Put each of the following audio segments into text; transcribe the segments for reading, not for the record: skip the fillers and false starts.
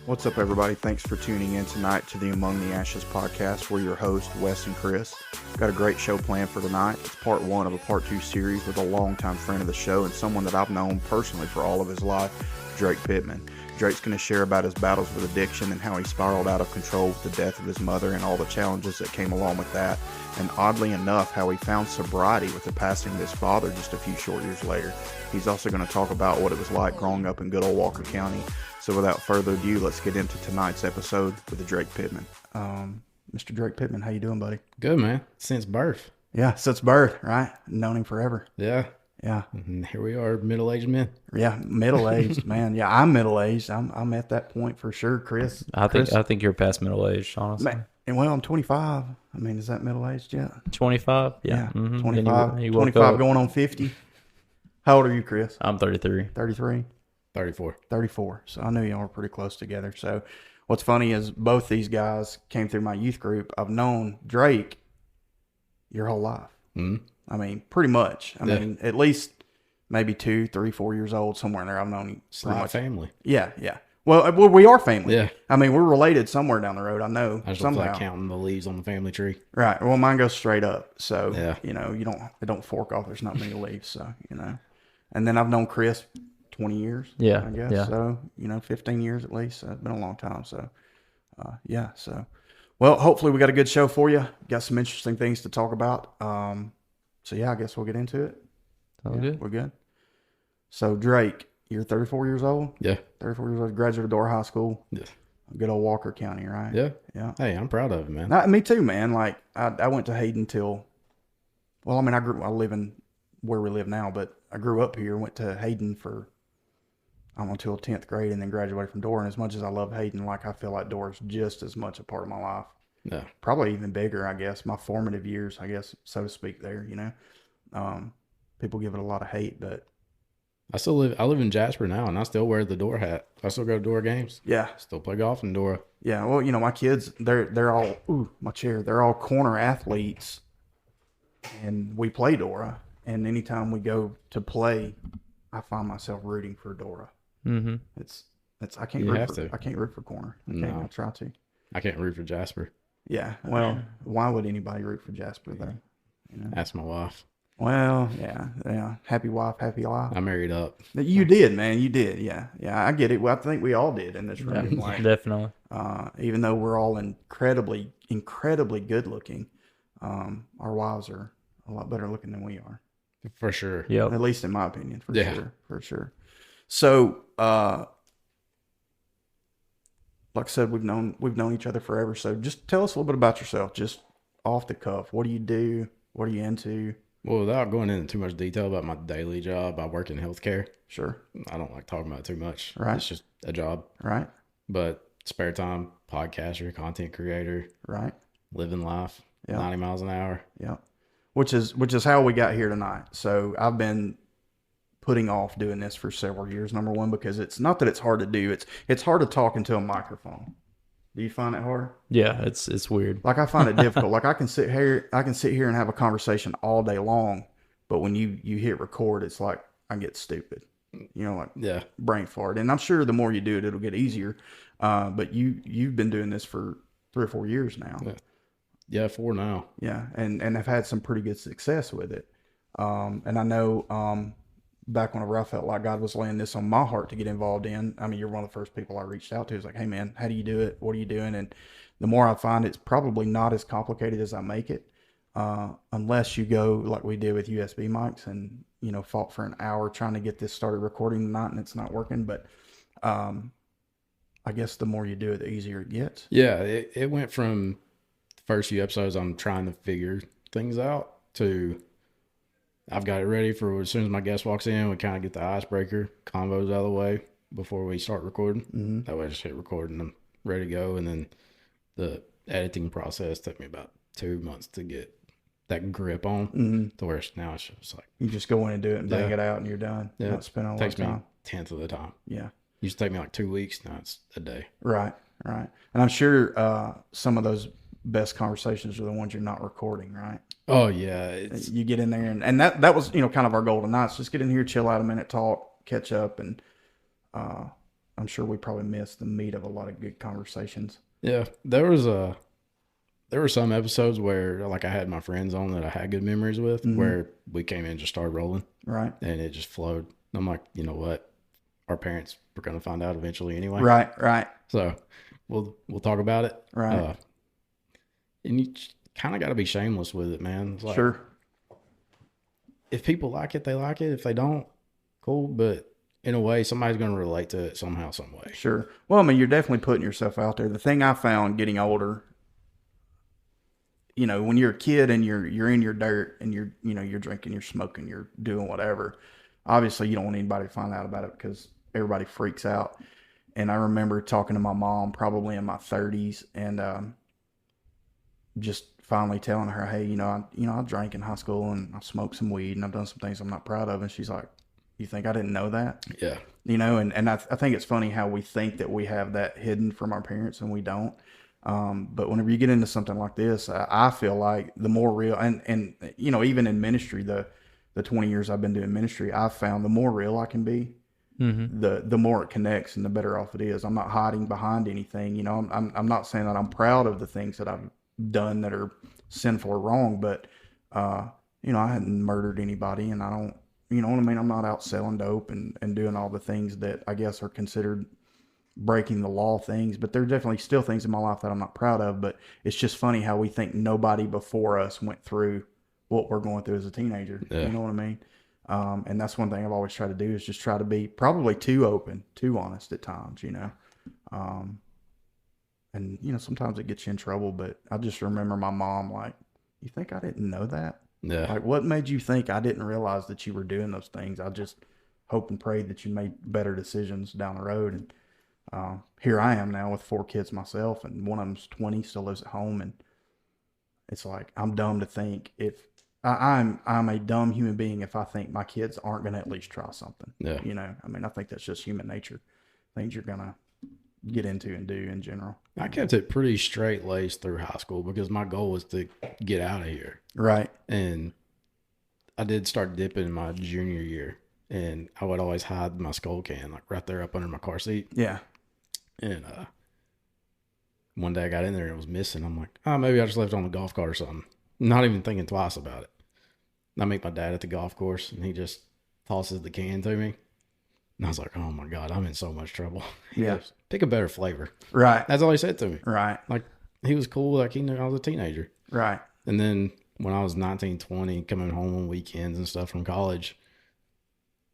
What's up, everybody? Thanks for tuning in tonight to the Among the Ashes podcast. We're your hosts, Wes and Chris. Got a great show planned for tonight. It's part one of a part two series with a longtime friend of the show and someone that I've known personally for all of his life, Drake Pittman. Drake's going to share about his battles with addiction and how he spiraled out of control with the death of his mother and all the challenges that came along with that. And oddly enough, how he found sobriety with the passing of his father just a few short years later. He's also going to talk about what it was like growing up in good old Walker County. So without further ado, let's get into tonight's episode with the Drake Pittman. Mr. Drake Pittman, how you doing, buddy? Good, man. Since birth. Yeah, since birth, right? Known him forever. Yeah. Yeah. And here we are, middle-aged men. Yeah, middle-aged, man. Yeah, I'm middle-aged. I'm at that point for sure, Chris. I think you're past middle-aged, honestly. Man, and well, I'm 25. I mean, is that middle-aged yet? 25? Yeah. Mm-hmm. 25. You 25 going on 50. How old are you, Chris? I'm 33. 33? 34. 34. So I knew y'all were pretty close together. So what's funny is both these guys came through my youth group. I've known Drake your whole life. Mm-hmm. I mean, pretty much. I mean, at least maybe 2, 3, 4 years old, somewhere in there. I've known you It's pretty like much. family. Yeah, yeah. Well, we are family. Yeah. I mean, we're related somewhere down the road. I know. I just somehow. look like counting the leaves on the family tree. Right. Well, mine goes straight up. So, Yeah. it don't fork off. There's not many leaves. So, And then I've known Chris 20 years. Yeah, I guess. yeah. So, 15 years at least. So it's been a long time. So, yeah. So, well, hopefully we got a good show for you. Got some interesting things to talk about. So, yeah, I guess we'll get into it. Good. We're good. So, Drake, you're 34 years old? Yeah. 34 years old, graduate of Door High School. Yeah. Good old Walker County, right? Yeah. Yeah. Hey, I'm proud of it, man. Me too, man. Like, I went to Hayden I live in where we live now, but I grew up here, went to Hayden for, until 10th grade, and then graduated from Door. And as much as I love Hayden, like, I feel like Door is just as much a part of my life. Yeah. Probably even bigger, I guess. My formative years, I guess, so to speak, there, People give it a lot of hate, but I live in Jasper now, and I still wear the Door hat. I still go to Door games. yeah. Still play golf in Dora. Yeah, well, my kids, they're all, my chair, they're all corner athletes, and we play Dora. And anytime we go to play, I find myself rooting for Dora. Mm-hmm. I can't You root have for, to. I can't root for corner. I can't. No. I try to. I can't root for Jasper. Yeah. Well, why would anybody root for Jasper though? That's my wife. Well, yeah. Happy wife, happy life. I married up. You did, man. You did. Yeah. I get it. Well, I think we all did in this room. Yeah, Like, definitely. even though we're all incredibly good looking, our wives are a lot better looking than we are. For sure. Yep. At least in my opinion, Yeah. for sure. So, like I said, we've known each other forever. So just tell us a little bit about yourself, just off the cuff. What do you do? What are you into? Well, without going into too much detail about my daily job, I work in healthcare. Sure. I don't like talking about it too much. Right. It's just a job. Right. But spare time, podcaster, content creator, Right. living life, Yeah. 90 miles an hour. Yeah. Which is how we got here tonight. So I've been putting off doing this for several years. Number one, because it's not that it's hard to do. It's hard to talk into a microphone. Do you find it hard? Yeah, it's weird. Like, I find it difficult. Like, I can sit here and have a conversation all day long, but when you hit record, it's like I get stupid. Like Yeah. brain fart. And I'm sure the more you do it, it'll get easier. But you've been doing this for 3 or 4 years now. Yeah, 4 now. Yeah, and have had some pretty good success with it. And I know back whenever I felt like God was laying this on my heart to get involved in, I mean, you're one of the first people I reached out to. It's like, hey, man, how do you do it? What are you doing? And the more I find it's probably not as complicated as I make it, unless you go like we did with USB mics and, fought for an hour trying to get this started recording tonight and it's not working. But I guess the more you do it, the easier it gets. Yeah, it went from the first few episodes I'm trying to figure things out to I've got it ready for as soon as my guest walks in, we kind of get the icebreaker combos out of the way before we start recording. Mm-hmm. That way I just hit record and I'm ready to go. And then the editing process took me about 2 months to get that grip on to where now it's just like You just go in and do it and bang it out and you're done. Yeah. Not spend a lot of takes me time. 1/10 of the time. Yeah. Used to take me like 2 weeks. Now it's a day. Right. And I'm sure some of those best conversations are the ones you're not recording, right? Oh yeah. You get in there and that was, kind of our goal tonight. So just get in here, chill out a minute, talk, catch up. And, I'm sure we probably missed the meat of a lot of good conversations. Yeah, there were some episodes where like I had my friends on that I had good memories with, where we came in and just started rolling, Right. and it just flowed. I'm like, you know what, our parents were gonna find out eventually anyway, Right. so we'll talk about it, Right. and you kind of got to be shameless with it, man. It's like, Sure. if people like it, they like it. If they don't, cool. But in a way, somebody's going to relate to it somehow, some way. Sure. Well, I mean, you're definitely putting yourself out there. The thing I found getting older, when you're a kid and you're in your dirt and you're drinking, you're smoking, you're doing whatever. Obviously, you don't want anybody to find out about it because everybody freaks out. And I remember talking to my mom probably in my 30s and just finally telling her, hey, I drank in high school and I smoked some weed and I've done some things I'm not proud of. And she's like, you think I didn't know that? Yeah. And I think it's funny how we think that we have that hidden from our parents and we don't. But whenever you get into something like this, I feel like the more real and even in ministry, the 20 years I've been doing ministry, I've found the more real I can be, the more it connects and the better off it is. I'm not hiding behind anything. I'm not saying that I'm proud of the things that I've done that are sinful or wrong, but I hadn't murdered anybody and I don't, you know what I mean? I'm not out selling dope and doing all the things that I guess are considered breaking the law things, but there are definitely still things in my life that I'm not proud of. But it's just funny how we think nobody before us went through what we're going through as a teenager. Yeah. You know what I mean? And that's one thing I've always tried to do is just try to be probably too open, too honest at times, and sometimes it gets you in trouble, but I just remember my mom like, you think I didn't know that? Yeah. Like, what made you think I didn't realize that you were doing those things? I just hope and prayed that you made better decisions down the road. And here I am now with 4 kids myself, and one of them's 20, still lives at home. And it's like, I'm dumb to think if I'm a dumb human being if I think my kids aren't going to at least try something. Yeah. I mean, I think that's just human nature. Things you're going to get into and do in general. I kept it pretty straight laced through high school because my goal was to get out of here. Right. And I did start dipping in my junior year, and I would always hide my skull can like right there up under my car seat. Yeah. And one day I got in there and it was missing. I'm like, oh, maybe I just left it on the golf cart or something. Not even thinking twice about it. I meet my dad at the golf course and he just tosses the can to me. And I was like, oh my God, I'm in so much trouble. He Yeah. goes, pick a better flavor. Right. That's all he said to me. Right. Like, he was cool. Like, he knew I was a teenager. Right. And then when I was 19, 20, coming home on weekends and stuff from college,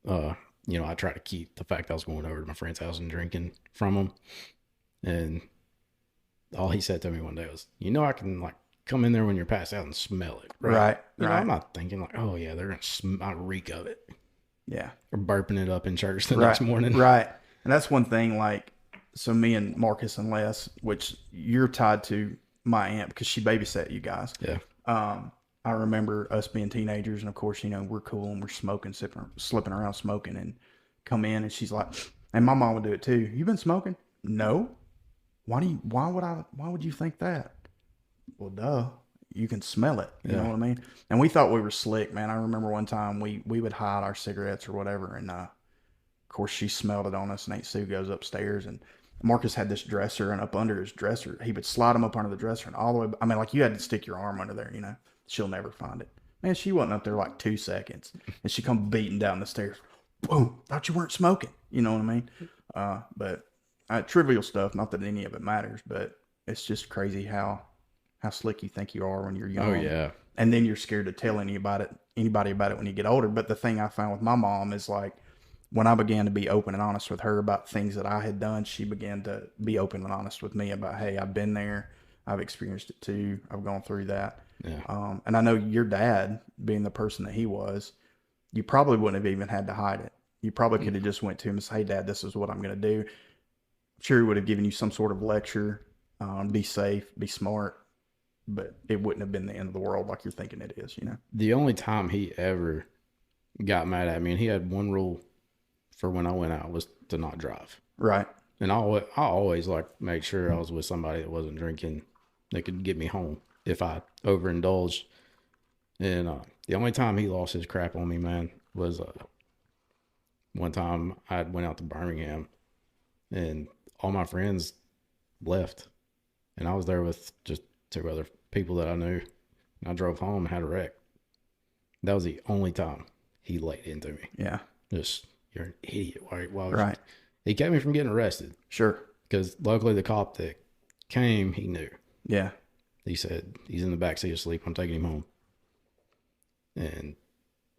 I tried to keep the fact I was going over to my friend's house and drinking from him. And all he said to me one day was, I can like come in there when you're passed out and smell it. Right. Right. I'm not thinking like, oh yeah, they're going to reek of it. Yeah. Or burping it up in church the next morning. Right. And that's one thing, like, so me and Marcus and Les, which you're tied to my aunt because she babysat you guys. Yeah. I remember us being teenagers, and of course, we're cool and we're smoking, slipping around smoking, and come in and she's like, and my mom would do it too. You been smoking? No. Why would you think that? Well, duh. You can smell it. You know what I mean? And we thought we were slick, man. I remember one time we would hide our cigarettes or whatever, and of course she smelled it on us, and Aunt Sue goes upstairs, and Marcus had this dresser, and up under his dresser, he would slide them up under the dresser and all the way. I mean, like you had to stick your arm under there, She'll never find it. Man, she wasn't up there like 2 seconds, and she come beating down the stairs. Boom! Thought you weren't smoking. You know what I mean? But trivial stuff. Not that any of it matters, but it's just crazy how slick you think you are when you're young. Oh yeah. And then you're scared to tell anybody about it when you get older. But the thing I found with my mom is like, when I began to be open and honest with her about things that I had done, she began to be open and honest with me about, hey, I've been there. I've experienced it too. I've gone through that. Yeah. And I know your dad, being the person that he was, you probably wouldn't have even had to hide it. You probably could have just went to him and said, hey, Dad, this is what I'm going to do. I'm sure he would have given you some sort of lecture, be safe, be smart, but it wouldn't have been the end of the world like you're thinking it is, The only time he ever got mad at me, and he had one rule for when I went out, was to not drive. Right. And I always like made sure I was with somebody that wasn't drinking that could get me home if I overindulged. And the only time he lost his crap on me, man, was one time I went out to Birmingham, and all my friends left, and I was there with just 2 other people that I knew. And I drove home and had a wreck. That was the only time he laid into me. Yeah. Just, you're an idiot. Why Right. He kept me from getting arrested. Sure. Because luckily the cop that came, he knew. Yeah. He said, he's in the backseat asleep. I'm taking him home. And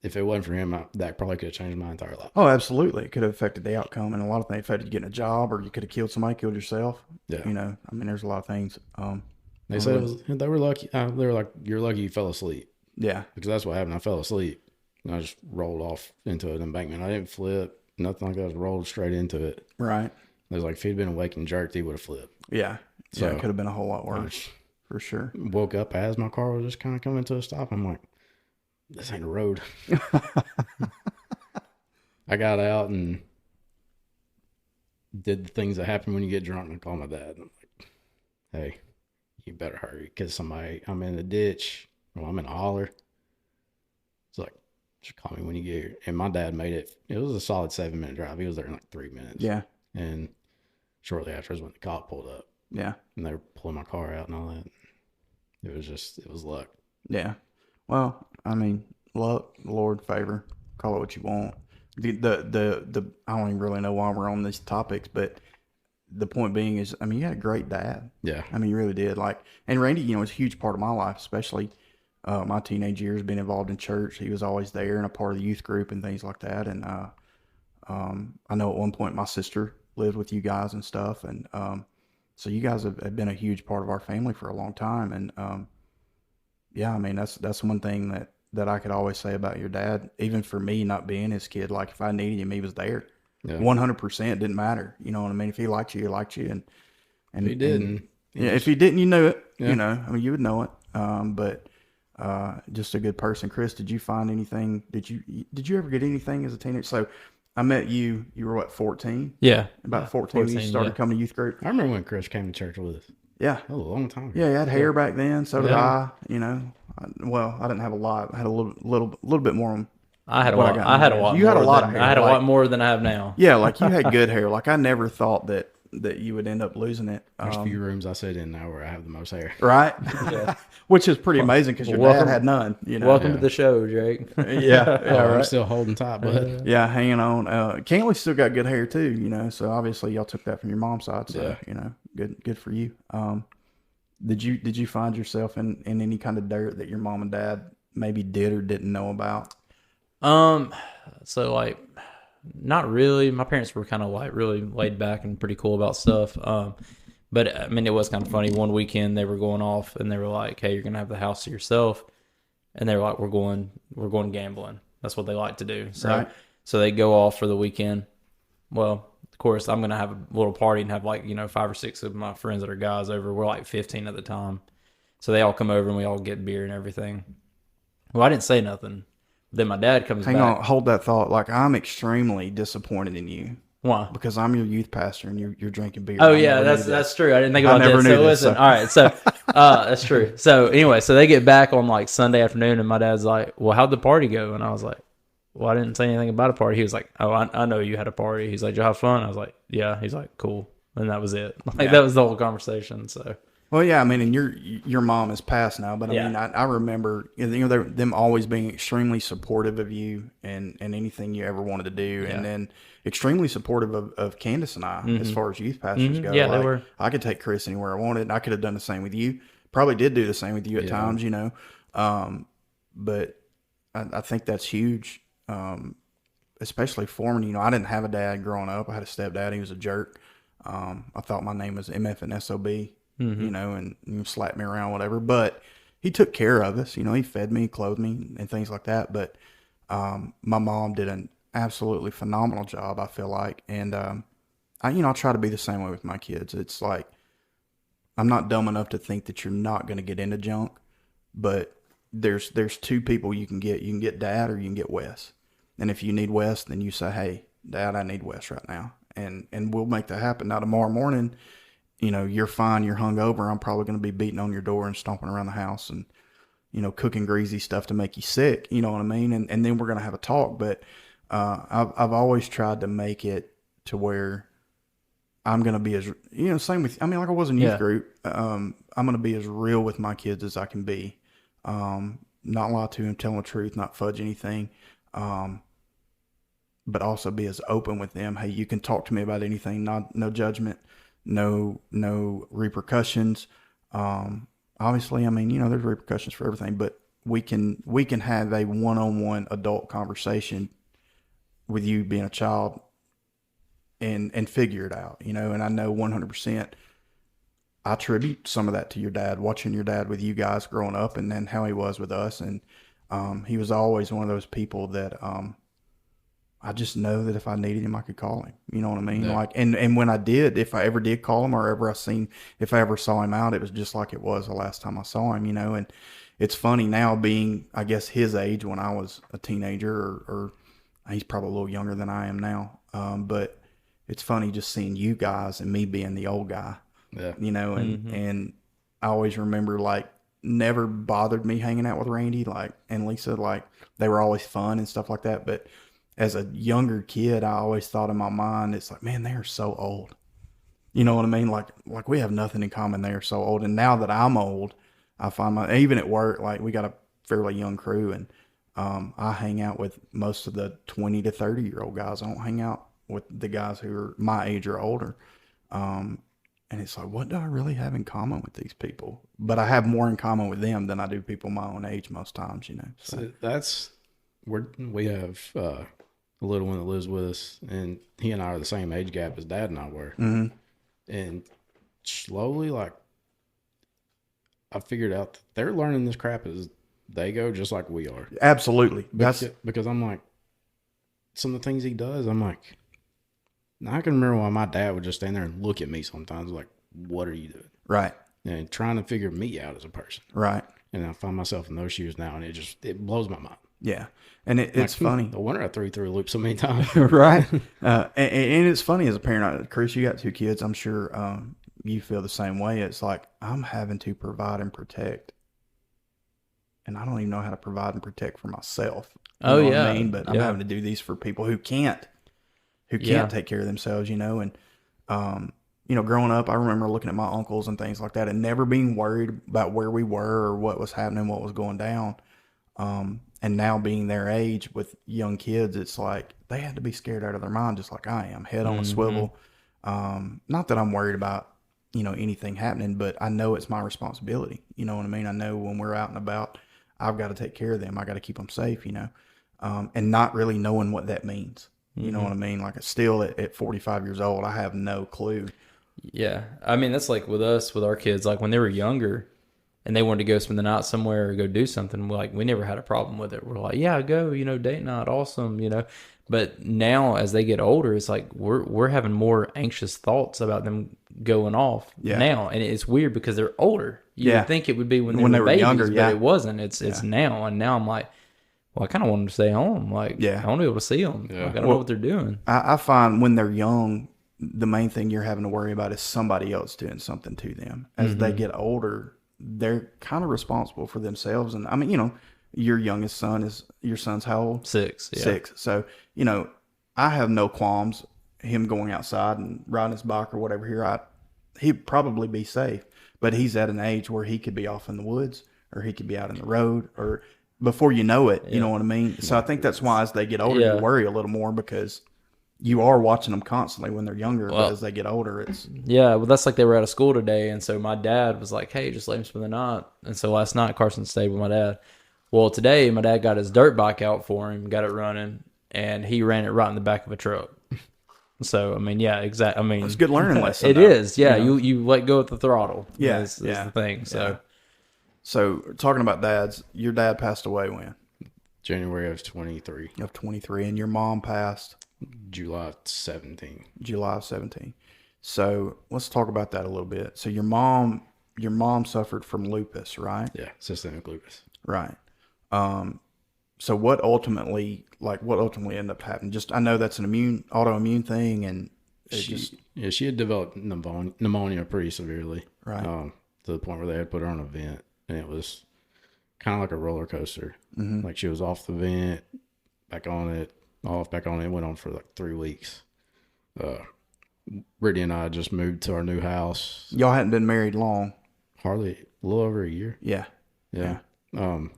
if it wasn't for him, that probably could have changed my entire life. Oh, absolutely. It could have affected the outcome, and a lot of things affected you getting a job, or you could have killed somebody, killed yourself. Yeah. You know, I mean, there's a lot of things. They said they were lucky. They were like, you're lucky you fell asleep. Yeah. Because that's what happened. I fell asleep. And I just rolled off into an embankment. I didn't flip. Nothing like that. I just rolled straight into it. Right. It was like if he'd been awake and jerked, he would have flipped. Yeah. So it could have been a whole lot worse. For sure. Woke up as my car was just kind of coming to a stop. I'm like, this ain't a road. I got out and did the things that happen when you get drunk, and I called my dad. And I'm like, hey, you better hurry because I'm in a ditch. Well, I'm in a holler. It's like, just call me when you get here. And my dad made it. It was a solid 7-minute drive. He was there in like 3 minutes. Yeah. And shortly after is when the cop pulled up. Yeah. And they were pulling my car out and all that. It was luck. Yeah. Well, I mean, luck, Lord, favor, call it what you want. The I don't even really know why we're on these topics, but the point being is, I mean, you had a great dad. Yeah. I mean, you really did. Like, and Randy, you know, was a huge part of my life, especially my teenage years, being involved in church. He was always there and a part of the youth group and things like that. And I know at one point my sister lived with you guys and stuff. And so you guys have been a huge part of our family for a long time. And yeah, I mean, that's one thing that I could always say about your dad, even for me not being his kid. Like, if I needed him, he was there. Yeah. 100%. Didn't matter. You know what I mean? If he liked you, he liked you. And he didn't. Yeah, if he didn't, you knew it. Yeah. You know, I mean, you would know it. But just a good person. Chris, did you find anything? Did you ever get anything as a teenager? So I met you. You were what, 14? Yeah. About 14 when you started coming to youth group. I remember when Chris came to church with us. Yeah. That was a long time ago. Yeah, you had hair back then. So did I. You know, well, I didn't have a lot. I had a little bit more. I had a lot. I had a lot. You had a lot of hair. I had a lot more than I have now. Yeah, like you had good hair. Like I never thought that you would end up losing it. There's a few rooms I sit in now where I have the most hair. Right? Yeah. Which is pretty amazing because your dad had none. You know. Welcome to the show, Jake. Yeah. I'm right. still holding tight, but yeah, hanging on. Cantley still got good hair too, you know. So obviously y'all took that from your mom's side. So you know, good for you. Did you find yourself in any kind of dirt that your mom and dad maybe did or didn't know about? So like, not really. My parents were kind of like really laid back and pretty cool about stuff. But I mean, it was kind of funny. One weekend they were going off and they were like, "Hey, you're gonna have the house to yourself," and they were like, "We're going gambling." That's what they like to do. So they go off for the weekend. Well, of course, I'm gonna have a little party and have like 5 or 6 of my friends that are guys over. We're like 15 at the time, so they all come over and we all get beer and everything. Well, I didn't say nothing. Then my dad comes back. Hang on, hold that thought. Like, I'm extremely disappointed in you. Why? Because I'm your youth pastor and you're drinking beer. Oh yeah, that's true. I didn't think about that. So listen, all right, so that's true. So anyway, so they get back on like Sunday afternoon, and my dad's like, "Well, how'd the party go?" And I was like, "Well, I didn't say anything about a party." He was like, "Oh, I know you had a party." He's like, "Did you have fun?" I was like, "Yeah." He's like, "Cool," and that was it. Like that was the whole conversation. So. Well, yeah, I mean, and your mom is passed now, but I mean, I remember them always being extremely supportive of you and anything you ever wanted to do, and then extremely supportive of Candace and I as far as youth pastors go. Yeah, like, they were. I could take Chris anywhere I wanted, and I could have done the same with you. Probably did do the same with you at times, but I think that's huge, especially for me. I didn't have a dad growing up. I had a stepdad. He was a jerk. I thought my name was MF and SOB. And slapped me around, whatever. But he took care of us. He fed me, clothed me, and things like that. But my mom did an absolutely phenomenal job, I feel like. And I try to be the same way with my kids. It's like I'm not dumb enough to think that you're not going to get into junk, but there's 2 people you can get. You can get Dad or you can get Wes. And if you need Wes, then you say, "Hey, Dad, I need Wes right now," and we'll make that happen. Now tomorrow morning, you're fine, you're hungover, I'm probably going to be beating on your door and stomping around the house and, cooking greasy stuff to make you sick. You know what I mean? And then we're going to have a talk. But I've always tried to make it to where I'm going to be as, same with, I mean, like I was in youth Yeah. group. I'm going to be as real with my kids as I can be. Not lie to them, tell them the truth, not fudge anything. But also be as open with them. Hey, you can talk to me about anything, no judgment, no repercussions. Obviously, I mean, there's repercussions for everything, but we can have a one-on-one adult conversation with you being a child and figure it out, and I know 100% I attribute some of that to your dad, watching your dad with you guys growing up and then how he was with us. And he was always one of those people that I just know that if I needed him, I could call him. You know what I mean? Yeah. Like, and when I did, if I ever did call him or if I ever saw him out, it was just like it was the last time I saw him, and it's funny now being, I guess, his age when I was a teenager or he's probably a little younger than I am now. But it's funny just seeing you guys and me being the old guy, Yeah. and I always remember like never bothered me hanging out with Randy, like, and Lisa, like they were always fun and stuff like that. But as a younger kid, I always thought in my mind, it's like, man, they are so old. You know what I mean? Like we have nothing in common. They are so old. And now that I'm old, I find even at work, like we got a fairly young crew, and I hang out with most of the 20 to 30-year-old guys. I don't hang out with the guys who are my age or older. And it's like, what do I really have in common with these people? But I have more in common with them than I do people my own age most times, So that's we have a little one that lives with us, and he and I are the same age gap as Dad and I were. Mm-hmm. And slowly, like, I figured out that they're learning this crap as they go, just like we are. Absolutely. Because I'm like, some of the things he does, I'm like, I can remember when my dad would just stand there and look at me sometimes like, what are you doing? Right. And trying to figure me out as a person. Right. And I find myself in those shoes now, and it blows my mind. Yeah. And it's funny. No wonder I threw through a loop so many times. Right. And it's funny as a parent, Chris, you got 2 kids. I'm sure you feel the same way. It's like I'm having to provide and protect. And I don't even know how to provide and protect for myself. You know what I mean? But I'm having to do these for people who can't take care of themselves, and growing up, I remember looking at my uncles and things like that and never being worried about where we were or what was happening, what was going down. And now being their age with young kids, it's like they had to be scared out of their mind, just like I am, head on a swivel. Not that I'm worried about, anything happening, but I know it's my responsibility. You know what I mean? I know when we're out and about, I've got to take care of them. I got to keep them safe, and not really knowing what that means. You know what I mean? Like still at 45 years old, I have no clue. Yeah. I mean, that's like with us, with our kids, like when they were younger and they wanted to go spend the night somewhere or go do something, like we never had a problem with it. We're like, yeah, go, date night, awesome, But now as they get older, it's like we're having more anxious thoughts about them going off now. And it's weird because they're older. You would think it would be when they were babies, younger, but it wasn't. It's now. And now I'm like, well, I kind of want them to stay home. Like, I want to be able to see them. Like, I don't know what they're doing. I find when they're young, the main thing you're having to worry about is somebody else doing something to them. As they get older, they're kind of responsible for themselves. And I mean, your youngest son your son's how old? 6. Yeah. 6. So, I have no qualms him going outside and riding his bike or whatever here. He'd probably be safe, but he's at an age where he could be off in the woods or he could be out in the road or before you know it, you know what I mean? So I think that's why as they get older, you worry a little more because you are watching them constantly when they're younger, but as they get older, it's... Yeah, well, that's like they were out of school today, and so my dad was like, hey, just let him spend the night. And so last night, Carson stayed with my dad. Well, today, my dad got his dirt bike out for him, got it running, and he ran it right in the back of a truck. So, I mean, yeah, exactly. I mean... It's a good learning lesson. It is, yeah. You let go at the throttle. Yeah, is the thing, so... Yeah. So, talking about dads, your dad passed away when? January of 23. Of 23, and your mom passed? July 17. July of 17. So let's talk about that a little bit. So your mom suffered from lupus, right? Yeah, systemic lupus. Right. So what ultimately ended up happening? Just I know that's an autoimmune thing, and she had developed pneumonia pretty severely, right? To the point where they had put her on a vent, and it was kind of like a roller coaster. Mm-hmm. Like she was off the vent, back on it. Off, back on it. It went on for like 3 weeks. Brittany and I just moved to our new house. Y'all hadn't been married long. Hardly a little over a year. Yeah. Yeah. And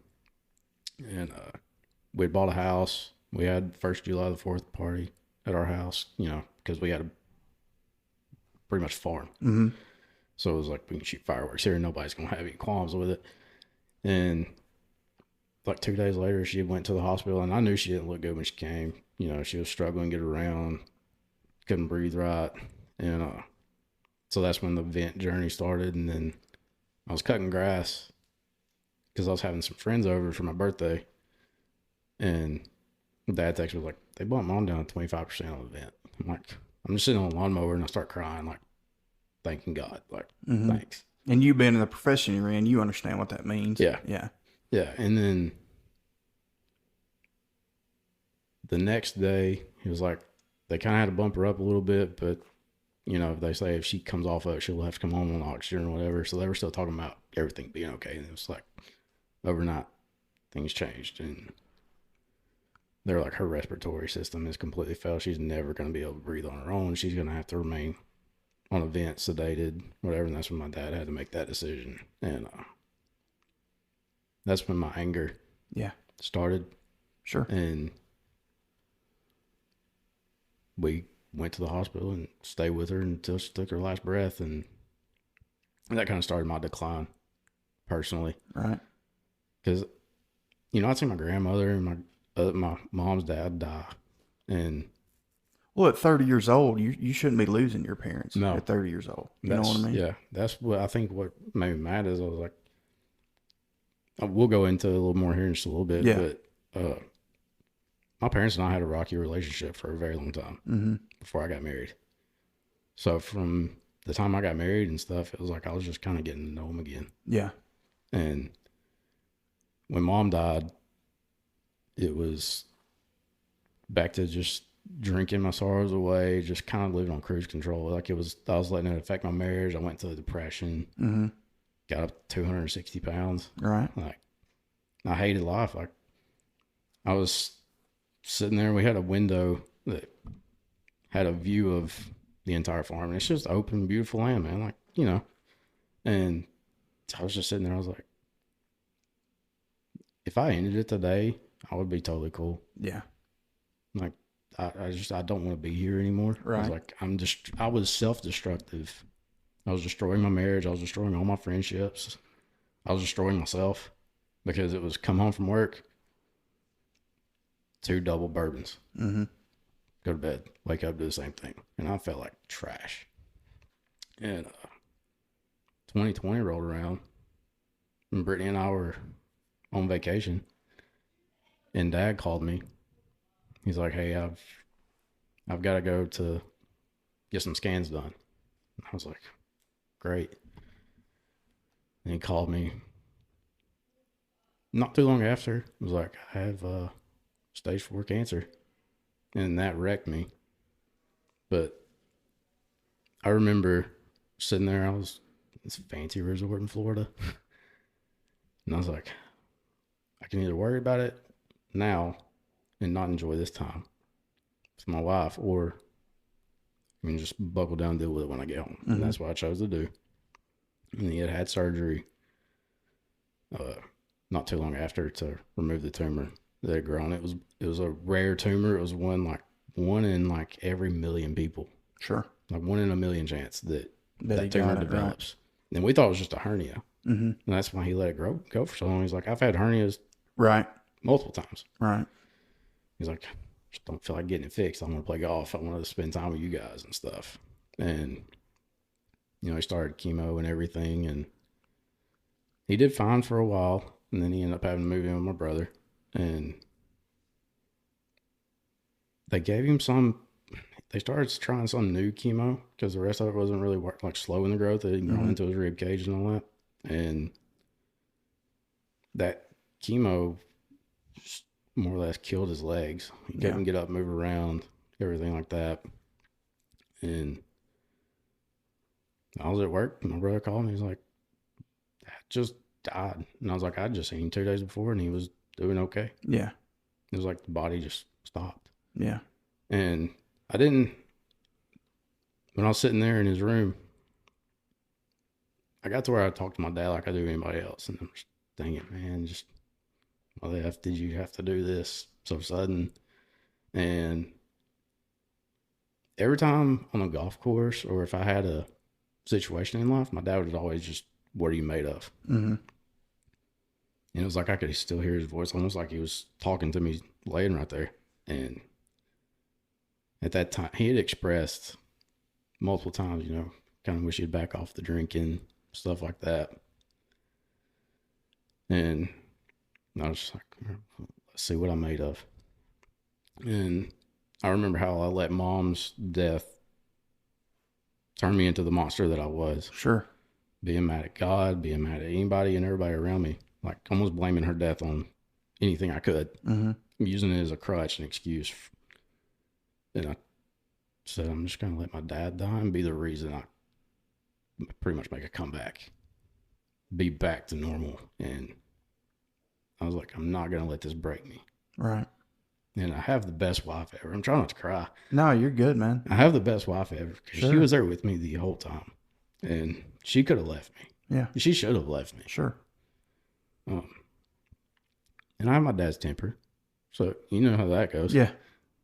we bought a house. We had first July the 4th party at our house, because we had a pretty much farm. Mm-hmm. So it was like, we can shoot fireworks here and nobody's going to have any qualms with it. And like 2 days later, she went to the hospital, and I knew she didn't look good when she came. She was struggling to get around, couldn't breathe right. And so that's when the vent journey started. And then I was cutting grass because I was having some friends over for my birthday. And Dad texted me like, they bought Mom down 25% on the vent. I'm like, I'm just sitting on a lawnmower, and I start crying, like, thanking God, like, thanks. And you being in the profession you're in, you understand what that means. Yeah. Yeah. Yeah. And then the next day, he was like, they kind of had to bump her up a little bit, but, they say if she comes off of it, she'll have to come home on oxygen or whatever. So they were still talking about everything being okay. And it was like, overnight, things changed. And they're like, her respiratory system is completely failed. She's never going to be able to breathe on her own. She's going to have to remain on a vent, sedated, whatever. And that's when my dad had to make that decision. And that's when my anger started. Sure. And we went to the hospital and stayed with her until she took her last breath. And that kind of started my decline personally. Right. Because, I'd seen my grandmother and my mom's dad die. And well, at 30 years old, you shouldn't be losing your parents at 30 years old. You know what I mean? Yeah. That's what I think what made me mad is I was like, we'll go into a little more here in just a little bit. Yeah. But my parents and I had a rocky relationship for a very long time before I got married. So from the time I got married and stuff, it was like I was just kind of getting to know them again. Yeah. And when Mom died, it was back to just drinking my sorrows away, just kind of living on cruise control. Like I was letting it affect my marriage. I went to a depression, got up to 260 pounds. Right. Like, I hated life. Like, I was sitting there, and we had a window that had a view of the entire farm, and it's just open, beautiful land, man. Like, and I was just sitting there. I was like, if I ended it today, I would be totally cool. Yeah. Like, I don't want to be here anymore. Right. I was like, I was self-destructive. I was destroying my marriage. I was destroying all my friendships. I was destroying myself because it was come home from work, 2 double bourbons, go to bed, wake up, do the same thing. And I felt like trash. And 2020 rolled around, and Brittany and I were on vacation, and Dad called me. He's like, hey, I've got to go to get some scans done. I was like, great. And he called me not too long after. It was like, I have stage 4 cancer. And that wrecked me. But I remember sitting there, I was in this fancy resort in Florida. And I was like, I can either worry about it now and not enjoy this time with my wife, or I can just buckle down and deal with it when I get home. And that's what I chose to do. And he had surgery not too long after to remove the tumor that had grown. It was a rare tumor. It was one in every million people. Sure. Like 1 in a million chance that That tumor develops. Right. And we thought it was just a hernia. And that's why he let it go for so long. He's like, I've had hernias multiple times. Right. He's like, just don't feel like getting it fixed. I want to play golf. I want to spend time with you guys and stuff. And, he started chemo and everything. And he did fine for a while. And then he ended up having to move in with my brother. And they gave him they started trying some new chemo because the rest of it wasn't really like slowing the growth. It had grown into his rib cage and all that. And that chemo just more or less killed his legs. He couldn't get up, move around, everything like that. And I was at work, and my brother called me. He's like, Dad just died. And I was like, I'd just seen him 2 days before, and he was doing okay. Yeah. It was like the body just stopped. Yeah. And I didn't when I was sitting there in his room, I got to where I talked to my dad like I do anybody else. And I'm just, dang it, man, just why the F did you have to do this so sudden? And every time on a golf course or if I had a situation in life, my dad was always just, what are you made of? Mm-hmm. And it was like I could still hear his voice, almost like he was talking to me laying right there. And at that time, he had expressed multiple times, you know, kind of wish he'd back off the drinking, stuff like that. And I was just like, let's see what I'm made of. And I remember how I let mom's death turn me into the monster that I was. Sure. Being mad at God, being mad at anybody and everybody around me. Like almost blaming her death on anything I could. Mm-hmm. Using it as a crutch, an excuse. And I said, I'm just going to let my dad die and be the reason I pretty much make a comeback. Be back to normal. And I was like, I'm not going to let this break me. Right. And I have the best wife ever. I'm trying not to cry. No, you're good, man. I have the best wife ever because Sure. she was there with me the whole time. And she could have left me. Yeah. She should have left me. Sure. And I have my dad's temper. So you know how that goes. Yeah.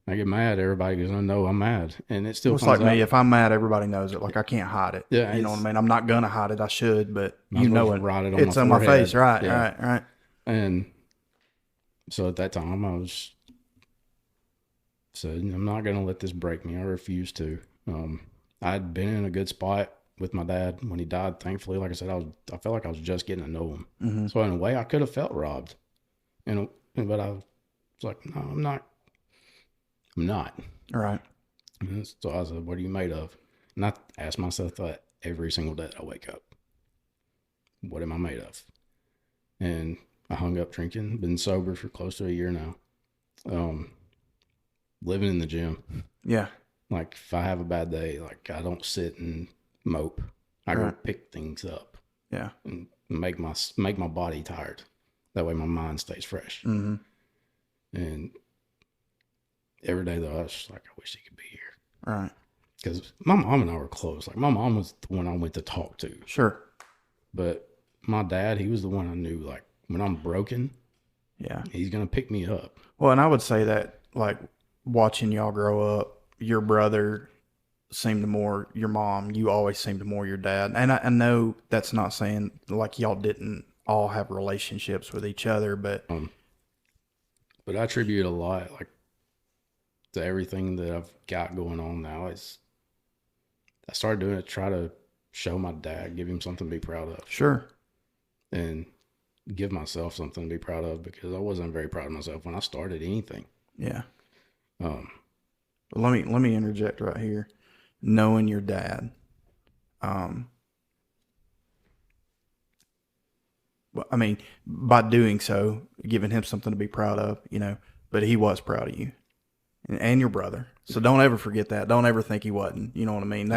I get mad. Everybody goes, "Oh no, I'm mad," and it still It's comes like me. out. If I'm mad, everybody knows it. Like I can't hide it. Yeah, You know what I mean? I'm not gonna hide it. I should, but Might you as well know just it. write it on It's my on my forehead. face. Right. Yeah. Right. And so at that time, I was said, "I'm not going to let this break me." I refuse to. I'd been in a good spot with my dad when he died. Thankfully, like I said, I felt like I was just getting to know him. Mm-hmm. So in a way, I could have felt robbed. But I was like, "No, I'm not. I'm not." Right. And so I said, "What are you made of?" And I ask myself that every single day that I wake up. What am I made of? And I hung up drinking, been sober for close to a year now. Living in the gym. Yeah. Like if I have a bad day, like I don't sit and mope. I go Right. pick things up Yeah. and make my body tired. That way my mind stays fresh. Mm-hmm. And every day though, I was just like, I wish he could be here. Right. Because my mom and I were close. Like my mom was the one I went to talk to. Sure. But my dad, he was the one I knew, like, when I'm broken, Yeah. he's going to pick me up. Well, and I would say that, like, watching y'all grow up, your brother seemed to more your mom. You always seemed to more your dad. And I know that's not saying, like, y'all didn't all have relationships with each other, but But I attribute a lot, like, to everything that I've got going on now. I started doing it to try to show my dad, give him something to be proud of, sure. and give myself something to be proud of, because I wasn't very proud of myself when I started anything. Yeah. Um, But let me interject right here. Knowing your dad, well, I mean, by doing so, giving him something to be proud of, you know, but he was proud of you and your brother. So don't ever forget that. Don't ever think he wasn't. You know what I mean?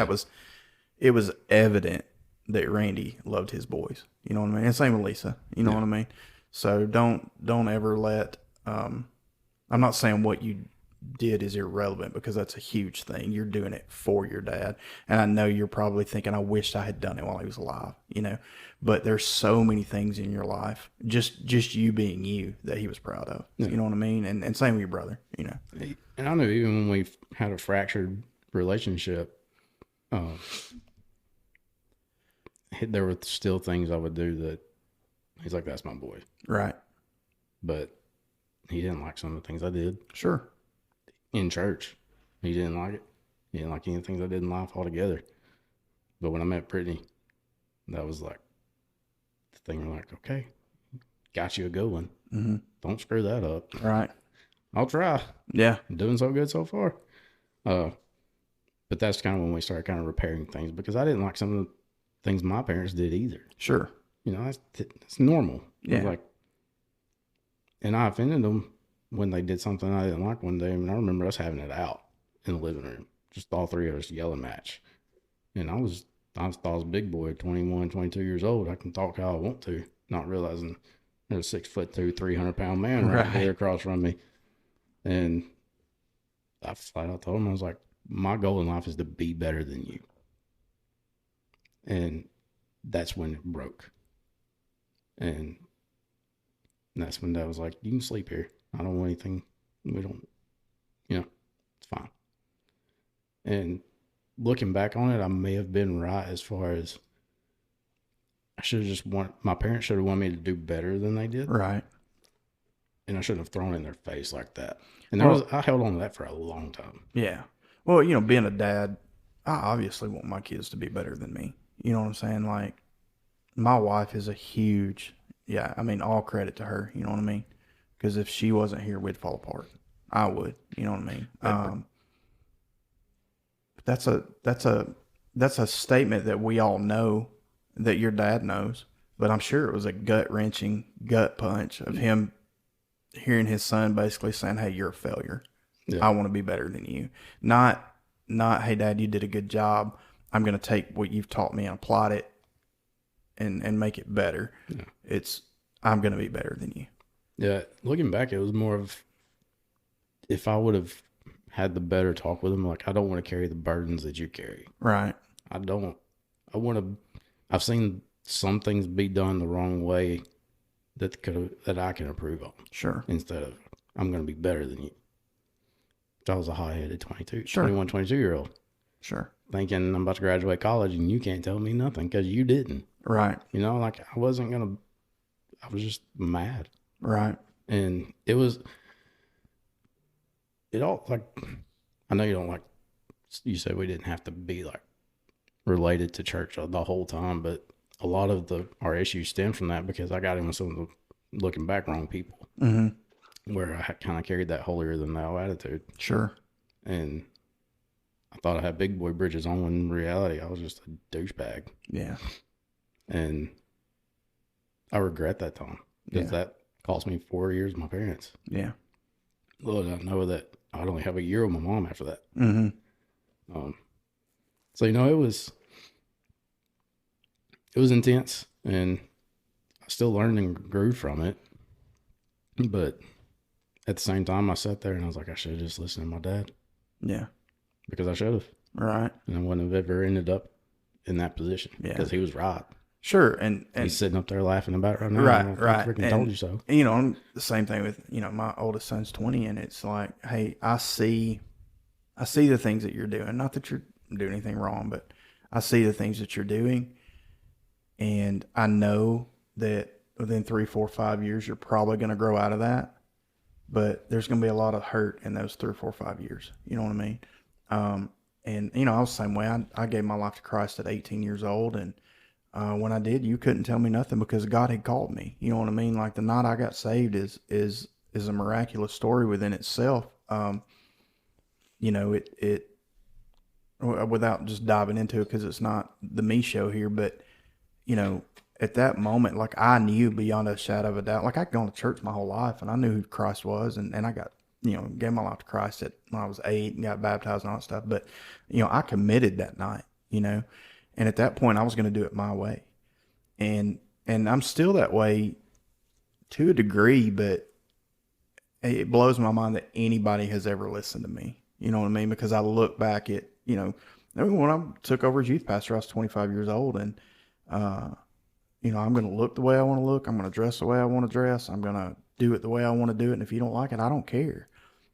It was evident that Randy loved his boys. You know what I mean? And same with Lisa. You know what I mean? So don't ever let, I'm not saying what you did is irrelevant, because that's a huge thing. You're doing it for your dad. And I know you're probably thinking, I wish I had done it while he was alive, you know, but there's so many things in your life, just you being you, that he was proud of. You know what I mean? And same with your brother, you know. and I knew even when we had a fractured relationship, there were still things I would do that he's like, that's my boy. Right. But he didn't like some of the things I did Sure. in church. He didn't like it. He didn't like any things I did in life altogether. But when I met Brittany, that was like the thing. We're like, okay, got you a good one. Mm-hmm. Don't screw that up. Right. I'll try. Yeah. I'm doing so good so far. But that's kind of when we started kind of repairing things, because I didn't like some of the things my parents did either. Sure. You know, that's normal. Yeah. Like, and I offended them when they did something I didn't like one day. I mean, I remember us having it out in the living room, just all three of us yelling match. And I thought I was a big boy, 21, 22 years old. I can talk how I want to, not realizing there's a 6'2", 300-pound man right there across from me. And I flat out told him, I was like, my goal in life is to be better than you. And that's when it broke. And that's when Dad was like, you can sleep here. I don't want anything. We don't, it's fine. And looking back on it, I may have been right as far as I should have my parents should have wanted me to do better than they did. Right. And I shouldn't have thrown it in their face like that. And I held on to that for a long time. Yeah. Well, being a dad, I obviously want my kids to be better than me. You know what I'm saying? Like, my wife is a huge, all credit to her. You know what I mean? Because if she wasn't here, we'd fall apart. I would. You know what I mean? That's a statement that we all know, that your dad knows. But I'm sure it was a gut-wrenching gut punch of him hearing his son basically saying, hey, you're a failure. Yeah. I want to be better than you. Not, hey, Dad, you did a good job. I'm going to take what you've taught me and apply it and make it better. Yeah. It's, I'm going to be better than you. Yeah. Looking back, it was more of, if I would have had the better talk with him, like, I don't want to carry the burdens that you carry. Right. I've seen some things be done the wrong way that I can improve on. Sure. Instead of, I'm going to be better than you. I was a high-headed 21, 22-year-old. Sure. Thinking I'm about to graduate college and you can't tell me nothing because you didn't. Right. Like, I was just mad. Right. And I know you don't like, you said we didn't have to be like related to church the whole time, but a lot of our issues stem from that because I got in with some of the looking back wrong people. Mm-hmm. Where I kind of carried that holier than thou attitude. Sure. And I thought I had big boy bridges on when in reality I was just a douchebag. Yeah. And I regret that time because that cost me 4 years with my parents. Yeah. Little did I know that I'd only have a year with my mom after that. Mm-hmm. So, it was intense and I still learned and grew from it. But at the same time, I sat there and I was like, I should have just listened to my dad. Yeah. Because I should have. Right. And I wouldn't have ever ended up in that position. Yeah. Because he was right. Sure. And he's sitting up there laughing about it right now. Right. I freaking told you so. I'm the same thing with, my oldest son's 20 and it's like, hey, I see the things that you're doing. Not that you're doing anything wrong, but I see the things that you're doing. And I know that within 3, 4, 5 years, you're probably going to grow out of that. But there's going to be a lot of hurt in those 3, 4, 5 years. You know what I mean? And I was the same way. I gave my life to Christ at 18 years old. And when I did, you couldn't tell me nothing because God had called me. You know what I mean? Like the night I got saved is a miraculous story within itself. It without just diving into it because it's not the me show here, but at that moment, like I knew beyond a shadow of a doubt, like I'd gone to church my whole life and I knew who Christ was and I got, gave my life to Christ when I was 8 and got baptized and all that stuff. But, I committed that night, and at that point I was going to do it my way. And I'm still that way to a degree, but it blows my mind that anybody has ever listened to me. You know what I mean? Because I look back at, when I took over as youth pastor, I was 25 years old and, I'm going to look the way I want to look. I'm going to dress the way I want to dress. I'm going to do it the way I want to do it. And if you don't like it, I don't care.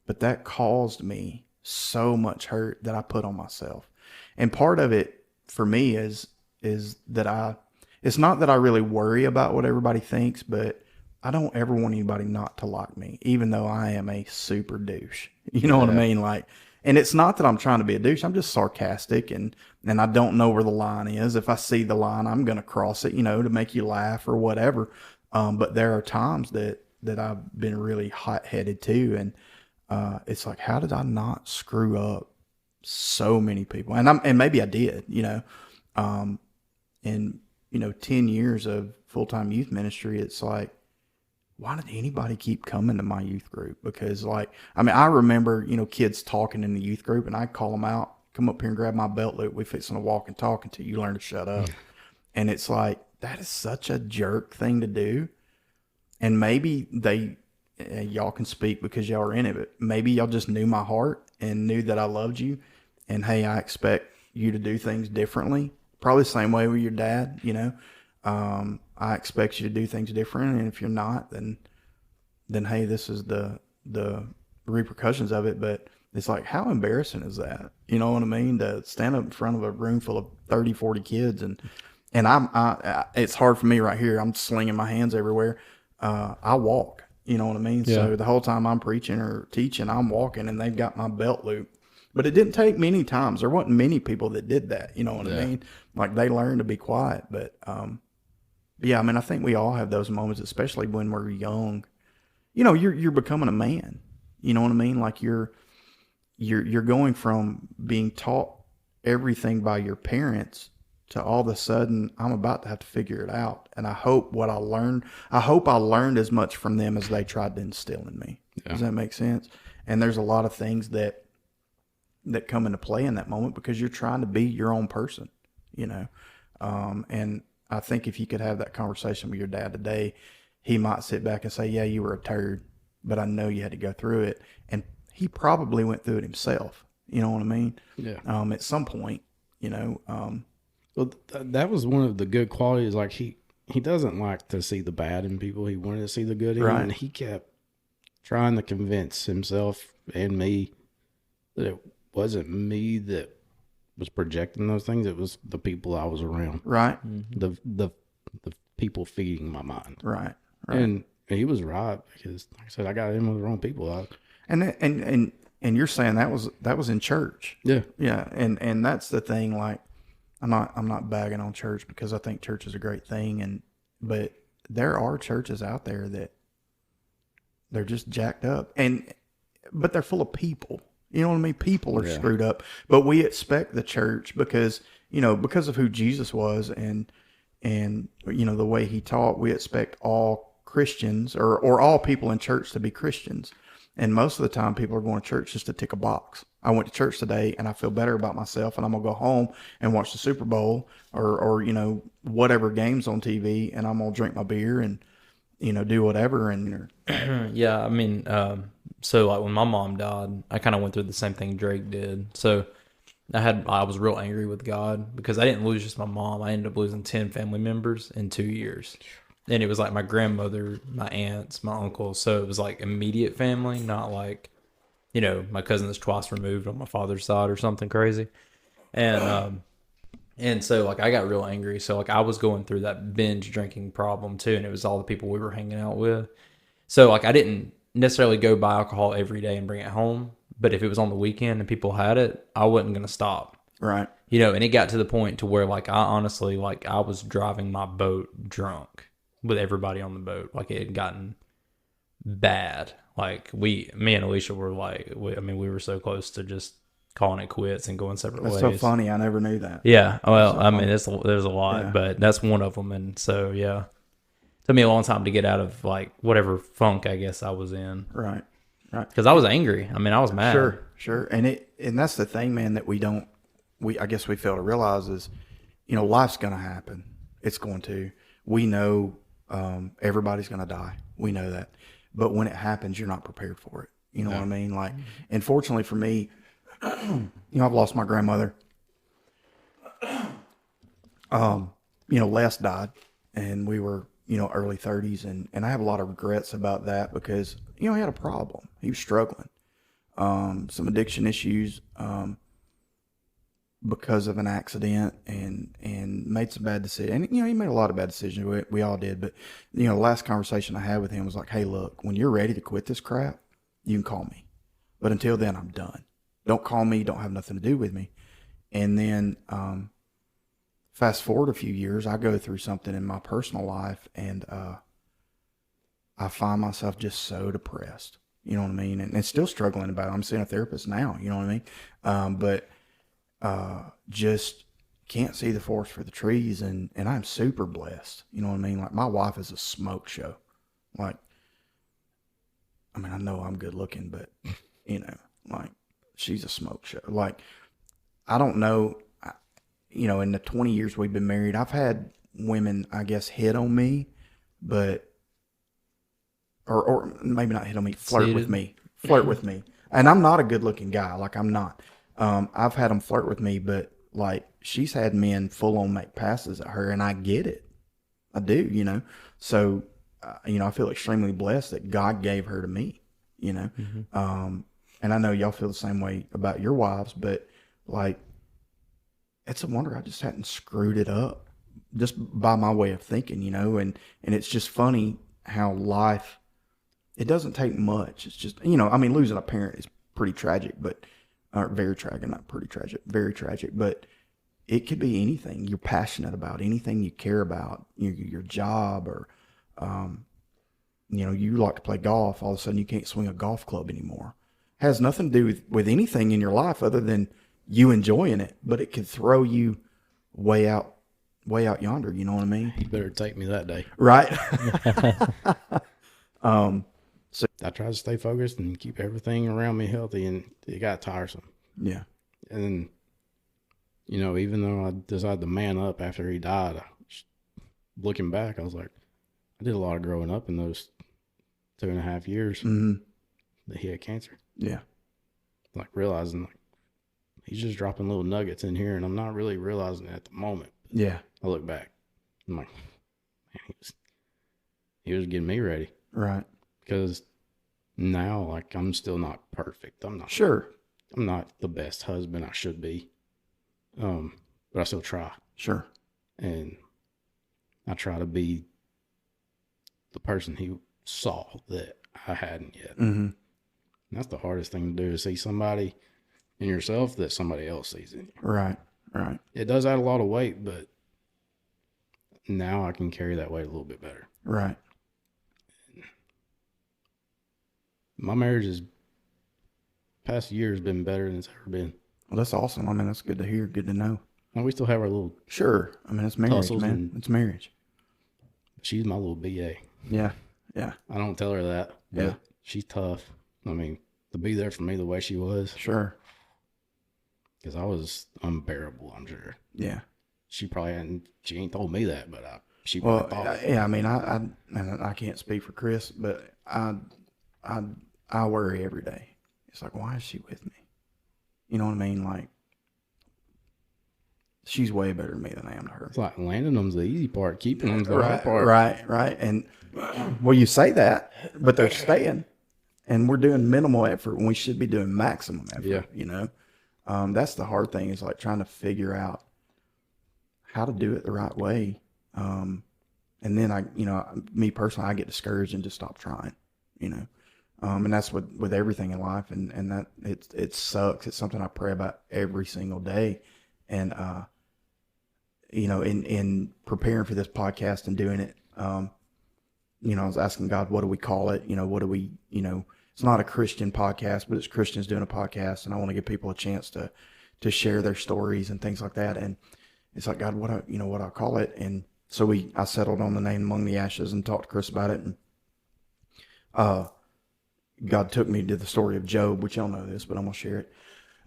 But that caused me so much hurt that I put on myself. And part of it for me is that it's not that I really worry about what everybody thinks, but I don't ever want anybody not to like me, even though I am a super douche. You know what I mean? Like, and it's not that I'm trying to be a douche. I'm just sarcastic and I don't know where the line is. If I see the line, I'm going to cross it, to make you laugh or whatever. But there are times that I've been really hot-headed too. And it's like, how did I not screw up so many people? And maybe I did, in 10 years of full-time youth ministry, it's like, why did anybody keep coming to my youth group? Because I remember, kids talking in the youth group and I'd call them out, come up here and grab my belt loop. We fixing to walk and talk until you learn to shut up. And it's like, that is such a jerk thing to do. And maybe y'all can speak because y'all are in it, but maybe y'all just knew my heart and knew that I loved you. and hey, I expect you to do things differently. Probably the same way with your dad, I expect you to do things different, and if you're not, then hey, this is the repercussions of it. But it's like, how embarrassing is that? You know what I mean? To stand up in front of a room full of 30, 40 kids, and it's hard for me right here. I'm slinging my hands everywhere. I walk, you know what I mean? Yeah. So the whole time I'm preaching or teaching, I'm walking, and they've got my belt loop. But it didn't take many times. There wasn't many people that did that. You know what I mean? Like, they learned to be quiet. But yeah, I mean, I think we all have those moments, especially when we're young. You're becoming a man. You know what I mean? Like, you're going from being taught everything by your parents to all of a sudden, I'm about to have to figure it out. And I hope I learned as much from them as they tried to instill in me. Yeah. Does that make sense? And there's a lot of things that come into play in that moment because you're trying to be your own person, and I think if you could have that conversation with your dad today, he might sit back and say, yeah, you were a turd, but I know you had to go through it. And he probably went through it himself. You know what I mean? Yeah. At some point, well, that was one of the good qualities. Like, he doesn't like to see the bad in people. He wanted to see the good in them. And he kept trying to convince himself and me that it wasn't me that was projecting those things. It was the people I was around. Right. The people feeding my mind. Right. And he was right, because, like I said, I got in with the wrong people. And you're saying that was in church. Yeah. Yeah. And that's the thing. Like, I'm not bagging on church, because I think church is a great thing. But there are churches out there that they're just jacked up, but they're full of people. You know what I mean? People are screwed up, but we expect the church because of who Jesus was and the way he taught, we expect all Christians or all people in church to be Christians. And most of the time people are going to church just to tick a box. I went to church today and I feel better about myself, and I'm going to go home and watch the Super Bowl or whatever games on TV, and I'm going to drink my beer and, do whatever. And yeah, I mean, so like when my mom died, I kind of went through the same thing Drake did. So I was real angry with God because I didn't lose just my mom. I ended up losing 10 family members in 2 years. And it was like my grandmother, my aunts, my uncles. So it was like immediate family, not like, my cousin that's twice removed on my father's side or something crazy. And so like I got real angry. So like I was going through that binge drinking problem too. And it was all the people we were hanging out with. So like I didn't necessarily go buy alcohol every day and bring it home. But if it was on the weekend and people had it, I wasn't going to stop. right. And it got to the point to where like I honestly, like I was driving my boat drunk with everybody on the boat. Like it had gotten bad. Like me and Alicia were like, we were so close to just calling it quits and going separate ways. That's so funny. I never knew that. Yeah. Well, so there's a lot, Yeah. but that's one of them. And so, yeah, it took me a long time to get out of like whatever funk I guess I was in. Right. Cause I was angry. I was mad. Sure. And that's the thing, man, that I guess we fail to realize is, life's going to happen. It's going to. We know everybody's going to die. We know that. But when it happens, you're not prepared for it. You know what I mean? Like, and fortunately for me, I've lost my grandmother. Les died, and we were, early 30s, and I have a lot of regrets about that because, he had a problem. He was struggling. Some addiction issues, because of an accident and made some bad decisions. And, he made a lot of bad decisions. We all did. But, the last conversation I had with him was like, hey, look, when you're ready to quit this crap, you can call me. But until then, I'm done. Don't call me. Don't have nothing to do with me. And then fast forward a few years, I go through something in my personal life, and I find myself just so depressed. You know what I mean? And still struggling about it. I'm seeing a therapist now. You know what I mean? But just can't see the forest for the trees, and I'm super blessed. You know what I mean? Like, my wife is a smoke show. Like, I know I'm good looking, but like, she's a smoke show. Like, I don't know, in the 20 years we've been married, I've had women, I guess, hit on me, but or maybe not hit on me, flirt with me. And I'm not a good looking guy. Like, I'm not. I've had them flirt with me, but like she's had men full on make passes at her, and I get it. I do, you know. So, I feel extremely blessed that God gave her to me, you know. And I know y'all feel the same way about your wives, but like, it's a wonder I just hadn't screwed it up just by my way of thinking, you know. And it's just funny how life, it doesn't take much. It's just, losing a parent is pretty tragic, but very tragic, not pretty tragic, very tragic, but it could be anything you're passionate about, anything you care about, your job, or, you like to play golf. All of a sudden you can't swing a golf club anymore. Has nothing to do with anything in your life other than you enjoying it, but it could throw you way out yonder. You know what I mean? You better take me that day. Right. So I try to stay focused and keep everything around me healthy, and it got tiresome. Yeah. And even though I decided to man up after he died, looking back, I was like, I did a lot of growing up in those 2.5 years that he had cancer. Yeah. Like realizing like he's just dropping little nuggets in here, and I'm not really realizing it at the moment. Yeah. I look back, I'm like, man, he was getting me ready. Right. Because now, like, I'm still not perfect. I'm not the best husband I should be. But I still try. Sure. And I try to be the person he saw that I hadn't yet. And that's the hardest thing to do, is see somebody in yourself that somebody else sees in you. Right. Right. It does add a lot of weight, but now I can carry that weight a little bit better. Right. My marriage is past year has been better than it's ever been. Well, that's awesome. I mean, that's good to hear. Good to know. And we still have our little Sure. I mean, it's marriage, man. It's marriage. She's my little BA. Yeah. Yeah. I don't tell her that, but Yeah. she's tough. I mean, to be there for me the way she was. Sure. Because I was unbearable, I'm sure. Yeah. She ain't told me that, but she Well, probably thought it. yeah, I mean, I can't speak for Chris, but I worry every day. It's like, why is she with me? You know what I mean? Like, she's way better to me than I am to her. It's like landing them's the easy part, keeping them's the hard part. Right. And, well, you say that, but they're staying. And we're doing minimal effort when we should be doing maximum effort, Yeah. you know? That's the hard thing, is like trying to figure out how to do it the right way. And then me personally, I get discouraged and just stop trying, you know? And that's with everything in life. And that it sucks. It's something I pray about every single day. And, in preparing for this podcast and doing it, I was asking God, what do we call it? What do we, it's not a Christian podcast, but it's Christians doing a podcast. And I want to give people a chance to share their stories and things like that. And it's like, God, what I call it? And so I settled on the name Among the Ashes and talked to Chris about it. And, God took me to the story of Job, which y'all know this, but I'm going to share it.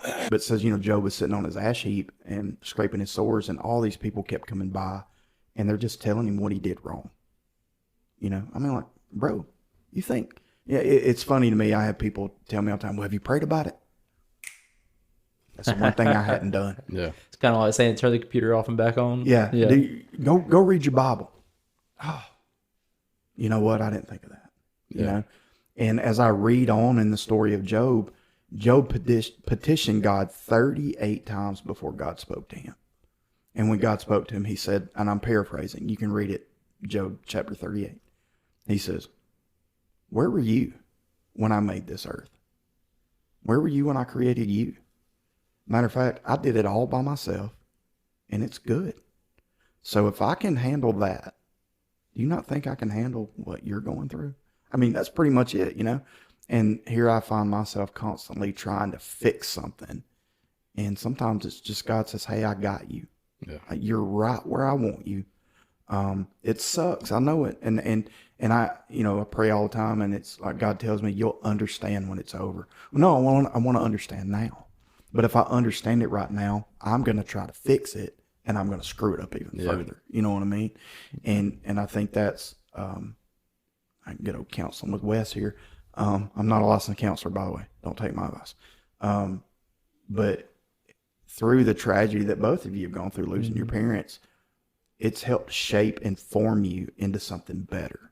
But it says, Job was sitting on his ash heap and scraping his sores, and all these people kept coming by, and they're just telling him what he did wrong. Like, bro, you think? Yeah, it's funny to me. I have people tell me all the time, well, have you prayed about it? That's the one thing I hadn't done. Yeah. It's kind of like saying turn the computer off and back on. Yeah. Go read your Bible. Oh, you know what? I didn't think of that. You know? And as I read on in the story of Job petitioned God 38 times before God spoke to him. And when God spoke to him, he said, and I'm paraphrasing, you can read it, Job chapter 38. He says, where were you when I made this earth? Where were you when I created you? Matter of fact, I did it all by myself, and it's good. So if I can handle that, do you not think I can handle what you're going through? I mean, that's pretty much it, And here I find myself constantly trying to fix something. And sometimes it's just God says, hey, I got you. Yeah. You're right where I want you. It sucks. I know it. And I, I pray all the time, and it's like God tells me, you'll understand when it's over. No, I want to understand now. But if I understand it right now, I'm going to try to fix it, and I'm going to screw it up even further. You know what I mean? And I think that's, I can get a counseling with Wes here. I'm not a licensed counselor, by the way. Don't take my advice. But through the tragedy that both of you have gone through, losing your parents, it's helped shape and form you into something better.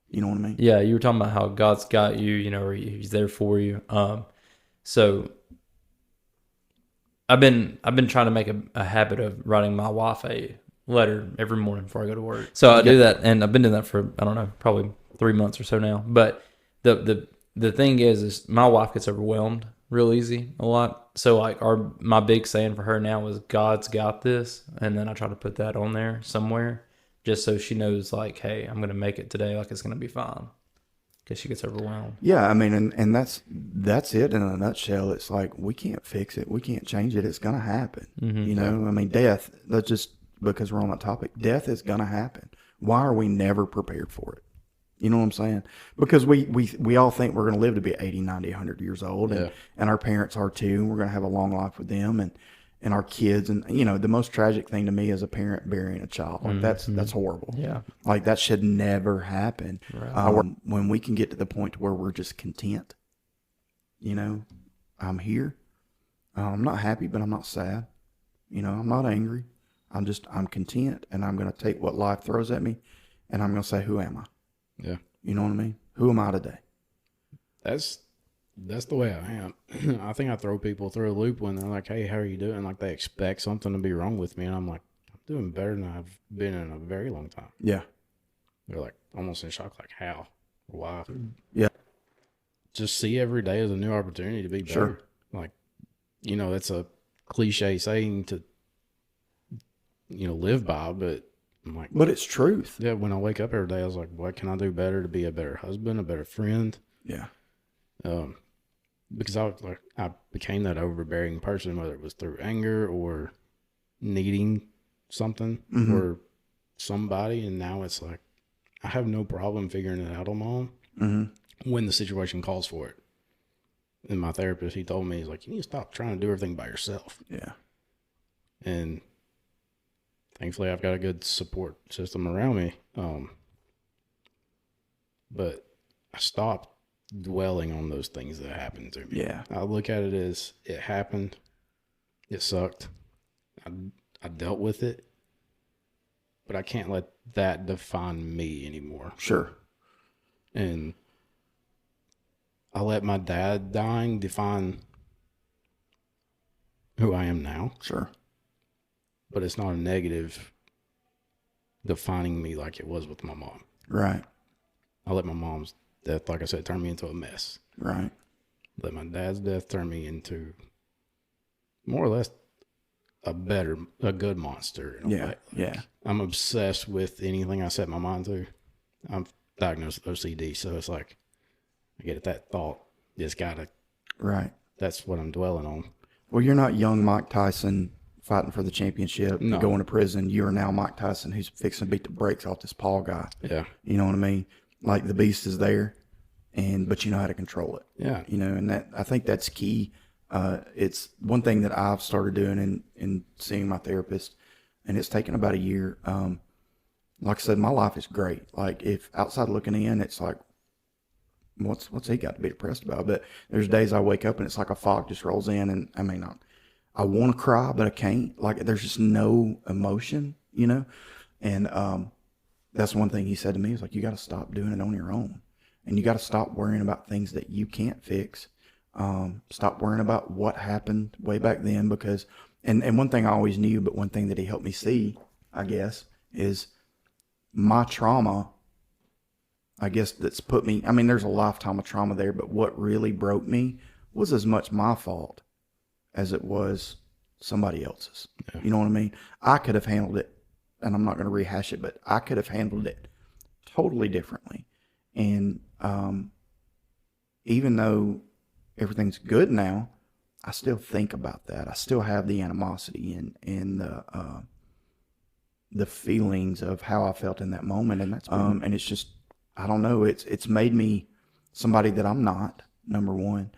You know what I mean? Yeah, you were talking about how God's got you, you know, or he's there for you. So I've been trying to make a habit of writing my wife a letter every morning before I go to work. So I do that, and I've been doing that for, I don't know, probably 3 months or so now. But the thing is my wife gets overwhelmed real easy a lot. So like my big saying for her now is God's got this, and then I try to put that on there somewhere just so she knows like, hey, I'm gonna make it today, like it's gonna be fine, because she gets overwhelmed. Yeah, I mean, and that's it in a nutshell. It's like, we can't fix it, we can't change it. It's gonna happen. You know, I mean, death. That's just because we're on that topic. Death is gonna happen. Why are we never prepared for it? You know what I'm saying? Because we all think we're going to live to be 80, 90, 100 years old, and our parents are too. And we're going to have a long life with them and our kids. And, you know, the most tragic thing to me is a parent burying a child. Like, that's horrible. Yeah. Like, that should never happen. Right. When we can get to the point to where we're just content, you know, I'm here. I'm not happy, but I'm not sad. You know, I'm not angry. I'm content, and I'm going to take what life throws at me, and I'm going to say, who am I? Yeah. You know what I mean? Who am I today? That's the way I am. I think I throw people through a loop when they're like, hey, how are you doing? Like, they expect something to be wrong with me. And I'm like, I'm doing better than I've been in a very long time. Yeah. They're like almost in shock, like, how? Why? Yeah. Just see every day as a new opportunity to be better. Sure. Like, you know, that's a cliche saying to, you know, live by, but I'm like, but it's truth. Yeah, when I wake up every day, I was like, what can I do better to be a better husband, a better friend? Yeah. Because I became that overbearing person, whether it was through anger or needing something or somebody, and now it's like I have no problem figuring it out on my own when the situation calls for it. And my therapist, he told me, he's like, you need to stop trying to do everything by yourself. Yeah. And thankfully, I've got a good support system around me. But I stopped dwelling on those things that happened to me. Yeah. I look at it as it happened. It sucked. I dealt with it. But I can't let that define me anymore. Sure. And I let my dad dying define who I am now. Sure. But it's not a negative defining me like it was with my mom. Right. I let my mom's death, like I said, turn me into a mess. Right. Let my dad's death turn me into more or less a good monster. In a way. Like, yeah. I'm obsessed with anything I set my mind to. I'm diagnosed with OCD, so it's like I get at that thought, just gotta. Right. That's what I'm dwelling on. Well, you're not young Mike Tyson fighting for the championship, No. going to prison. You are now Mike Tyson, who's fixing to beat the brakes off this Paul guy. Yeah. You know what I mean? Like, the beast is there, but you know how to control it. Yeah. You know, and I think that's key. It's one thing that I've started doing in seeing my therapist, and it's taken about a year. Like I said, my life is great. Like, if outside looking in, it's like, what's he got to be depressed about? But there's days I wake up and it's like a fog just rolls in, and I want to cry, but I can't. Like, there's just no emotion, you know? And that's one thing he said to me. He's like, you got to stop doing it on your own. And you got to stop worrying about things that you can't fix. Stop worrying about what happened way back then, because, and one thing I always knew, but one thing that he helped me see, I guess, is my trauma, I guess, that's put me, there's a lifetime of trauma there, but what really broke me was as much my fault as it was somebody else's. Yeah. You know what I mean? I could have handled it, and I'm not going to rehash it, but I could have handled it totally differently. And even though everything's good now, I still think about that. I still have the animosity and the feelings of how I felt in that moment. And that's and it's just, I don't know. It's made me somebody that I'm not, number one.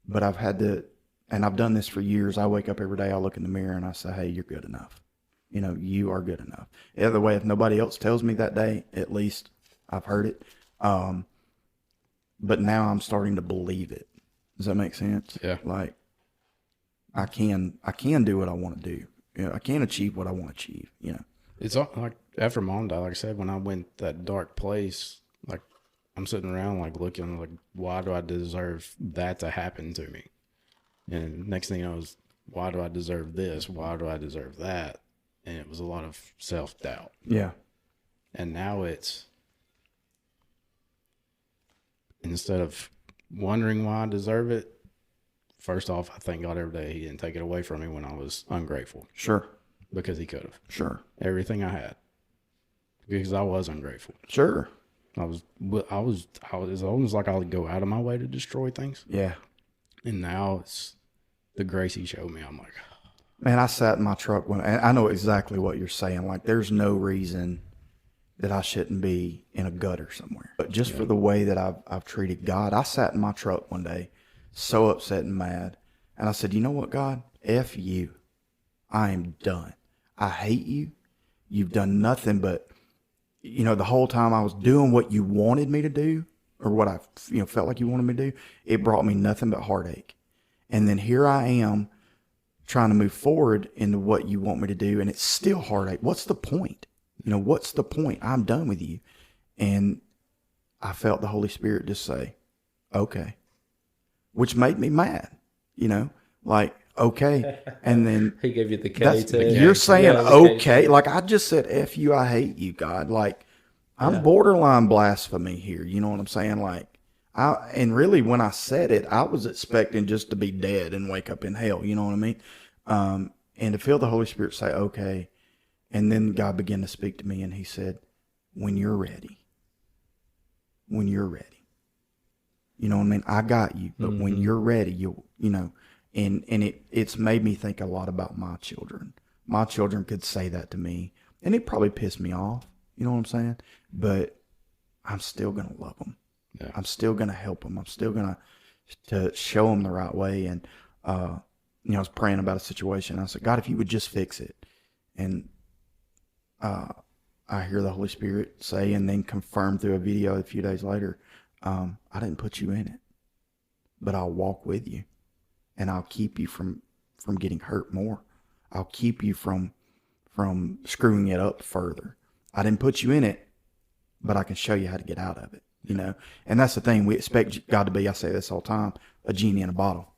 But I've had to, and I've done this for years. I wake up every day, I look in the mirror and I say, hey, you're good enough. You know, you are good enough. The other way, if nobody else tells me that day, at least I've heard it. But now I'm starting to believe it. Does that make sense? Yeah. Like, I can do what I want to do. I can achieve what I want to achieve. It's all, like after mom died, like I said, when I went that dark place, like I'm sitting around like looking like, why do I deserve that to happen to me? And next thing I was, why do I deserve this? Why do I deserve that? And it was a lot of self-doubt. Yeah. And now it's, instead of wondering why I deserve it, first off, I thank God every day he didn't take it away from me when I was ungrateful. Sure. Because he could have. Sure. Everything I had. Because I was ungrateful. Sure. I was almost like I would go out of my way to destroy things. Yeah. And now it's the grace he showed me. I'm like, man, I sat in my truck and I know exactly what you're saying. Like, there's no reason that I shouldn't be in a gutter somewhere. But just for the way that I've treated God, I sat in my truck one day, so upset and mad. And I said, you know what, God? F you. I am done. I hate you. You've done nothing but, the whole time I was doing what you wanted me to do, or what I, felt like you wanted me to do, it brought me nothing but heartache. And then here I am trying to move forward into what you want me to do, and it's still heartache. What's the point? What's the point? I'm done with you. And I felt the Holy Spirit just say, okay, which made me mad, like, okay. And then He gave you the K too. you're saying, Yeah, okay, like I just said, F you, I hate you, God. Like, I'm borderline blasphemy here. You know what I'm saying? Like, and really when I said it, I was expecting just to be dead and wake up in hell. You know what I mean? And to feel the Holy Spirit say, okay. And then God began to speak to me, and he said, when you're ready, you know what I mean? I got you, but when you're ready, and it's made me think a lot about my children. My children could say that to me, and it probably pissed me off. You know what I'm saying? But I'm still going to love them. Yeah. I'm still going to help them. I'm still going to show them the right way. And, I was praying about a situation. I said, God, if you would just fix it. And I hear the Holy Spirit say, and then confirm through a video a few days later, I didn't put you in it, but I'll walk with you, and I'll keep you from getting hurt more. I'll keep you from screwing it up further. I didn't put you in it, but I can show you how to get out of it, And that's the thing. We expect God to be, I say this all the time, a genie in a bottle,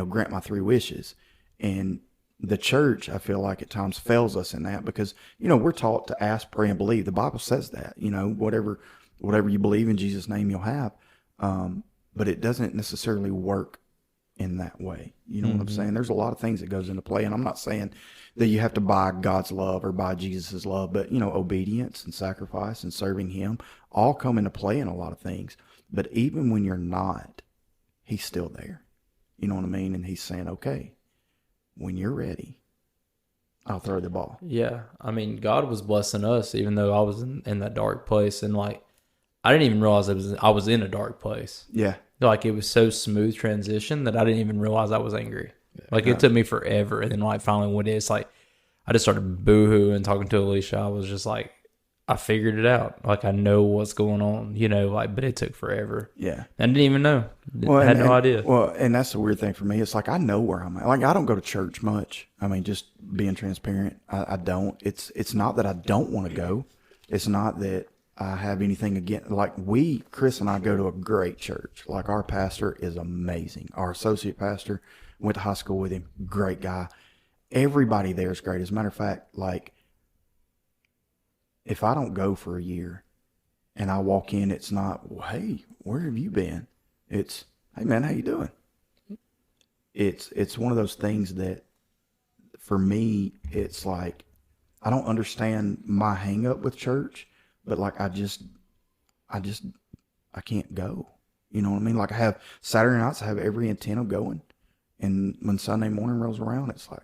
grant my 3 wishes. And the church, I feel like at times fails us in that because, we're taught to ask, pray, and believe. The Bible says that, whatever you believe in Jesus' name, you'll have. But it doesn't necessarily work in that way. You know what I'm saying? There's a lot of things that goes into play. And I'm not saying that you have to buy God's love or buy Jesus's love, but, obedience and sacrifice and serving him all come into play in a lot of things. But even when you're not, he's still there. You know what I mean? And he's saying, okay, when you're ready, I'll throw the ball. Yeah. I mean, God was blessing us, even though I was in that dark place. And like, I didn't even realize I was in a dark place. Yeah. Like, it was so smooth transition that I didn't even realize I was angry. Like, it took me forever. And then, like, finally when it's like, I just started boohooing, talking to Alicia. I was just like, I figured it out. Like, I know what's going on, but it took forever. Yeah. I didn't even know. I had no idea. Well, and that's the weird thing for me. It's like, I know where I'm at. Like, I don't go to church much. I mean, just being transparent, I don't. It's not that I don't want to go. It's not that I have anything against, like, Chris and I go to a great church. Like, our pastor is amazing. Our associate pastor, went to high school with him, great guy. Everybody there is great. As a matter of fact, like, if I don't go for a year and I walk in, it's not, well, hey, where have you been? It's, hey man, how you doing? It's one of those things that for me, it's like, I don't understand my hang up with church, but like, I can't go. You know what I mean? Like, I have Saturday nights, I have every intent of going. And when Sunday morning rolls around, it's like,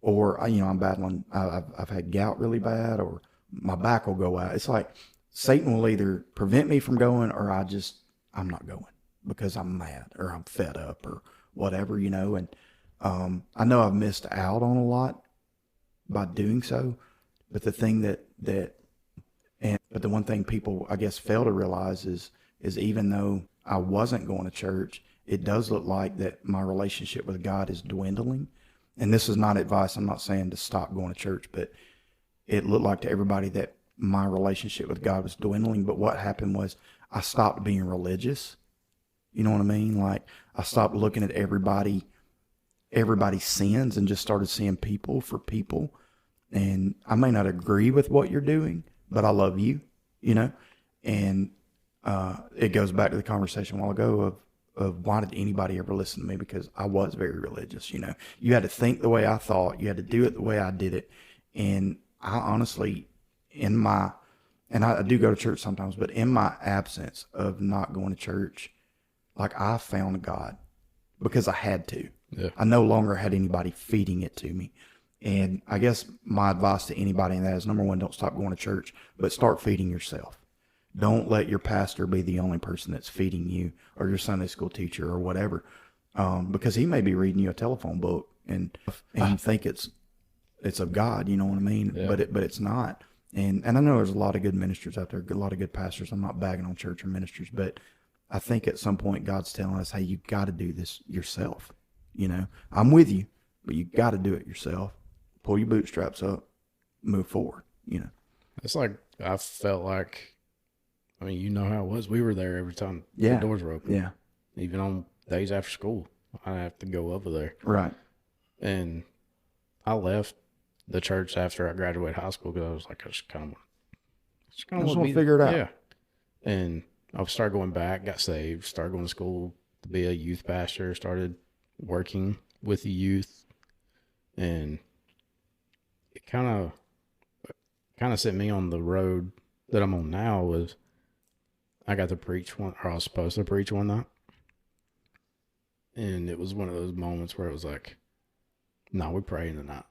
or, I'm battling, I've had gout really bad, or my back will go out. It's like Satan will either prevent me from going, or I'm not going because I'm mad or I'm fed up or whatever, and I know I've missed out on a lot by doing so, but the thing but the one thing people, I guess, fail to realize is even though I wasn't going to church it does look like that my relationship with God is dwindling. And this is not advice. I'm not saying to stop going to church, but it looked like to everybody that my relationship with God was dwindling. But what happened was I stopped being religious. You know what I mean? Like I stopped looking at everybody's sins and just started seeing people for people. And I may not agree with what you're doing, but I love you, you know? And it goes back to the conversation a while ago of why did anybody ever listen to me? Because I was very religious, you know? You had to think the way I thought. You had to do it the way I did it. And I honestly, and I do go to church sometimes, but in my absence of not going to church, like I found God because I had to. Yeah. I no longer had anybody feeding it to me. And I guess my advice to anybody in that is, number one, don't stop going to church, but start feeding yourself. Don't let your pastor be the only person that's feeding you, or your Sunday school teacher or whatever, because he may be reading you a telephone book and you think it's of God, you know what I mean? Yeah. But it's not. And I know there's a lot of good ministers out there, a lot of good pastors. I'm not bagging on church or ministers, but I think at some point God's telling us, hey, you got to do this yourself. You know, I'm with you, but you got to do it yourself. Pull your bootstraps up, move forward, you know. It's like, I felt like, I mean, you know how it was. We were there every time Yeah. the doors were open. Yeah. Even on days after school, I have to go over there. Right. And I left the church after I graduated high school because I was like, I just kind of want to figure it out. Yeah. And I started going back, got saved, started going to school to be a youth pastor, started working with the youth, and it kind of set me on the road that I'm on now. Was I got to preach one, or I was supposed to preach one night, and it was one of those moments where it was like, no, we're praying tonight.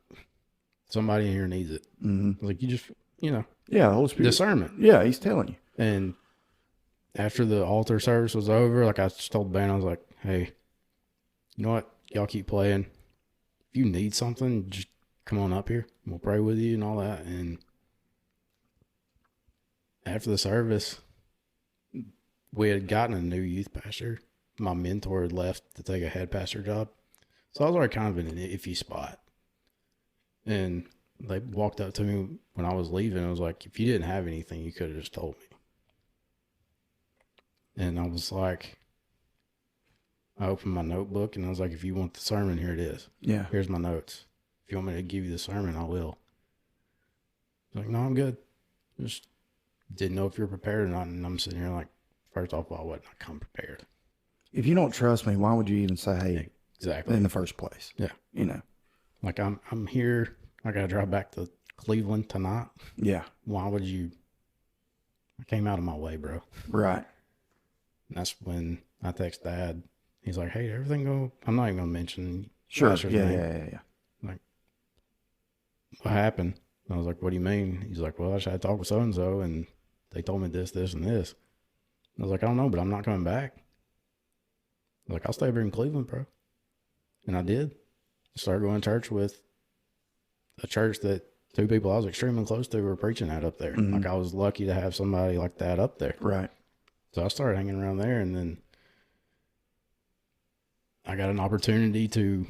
Somebody in here needs it. Mm-hmm. Like, you just, you know, Yeah, the Holy Spirit. discernment. Yeah, he's telling you. And after the altar service was over, like, I just told the band, I was like, hey, you know what? Y'all keep playing. If you need something, just come on up here. We'll pray with you and all that. And after the service, we had gotten a new youth pastor. My mentor had left to take a head pastor job. So I was already kind of in an iffy spot. And they walked up to me when I was leaving. And I was like, if you didn't have anything, you could have just told me. And I was like, I opened my notebook and I was like, if you want the sermon, here it is. Yeah. Here's my notes. If you want me to give you the sermon, I will. Like, no, I'm good. Just didn't know if you're prepared or not. And I'm sitting here like, first off, why wasn't I come prepared? If you don't trust me, why would you even say, hey, Exactly. in the first place? Yeah. You know? Like, I'm here. I got to drive back to Cleveland tonight. Yeah. Why would you? I came out of my way, bro. Right. And that's when I text Dad. He's like, hey, everything go? I'm not even going to mention. Sure. Pastor's Yeah, name. yeah. Like, what happened? I was like, what do you mean? He's like, well, I just had to talk with so-and-so, and they told me this, this, and this. I was like, I don't know, but I'm not coming back. Like, I'll stay here in Cleveland, bro. And I did. I started going to church with a church that two people I was extremely close to were preaching at up there. Mhm. Like, I was lucky to have somebody like that up there. Right. So I started hanging around there, and then I got an opportunity to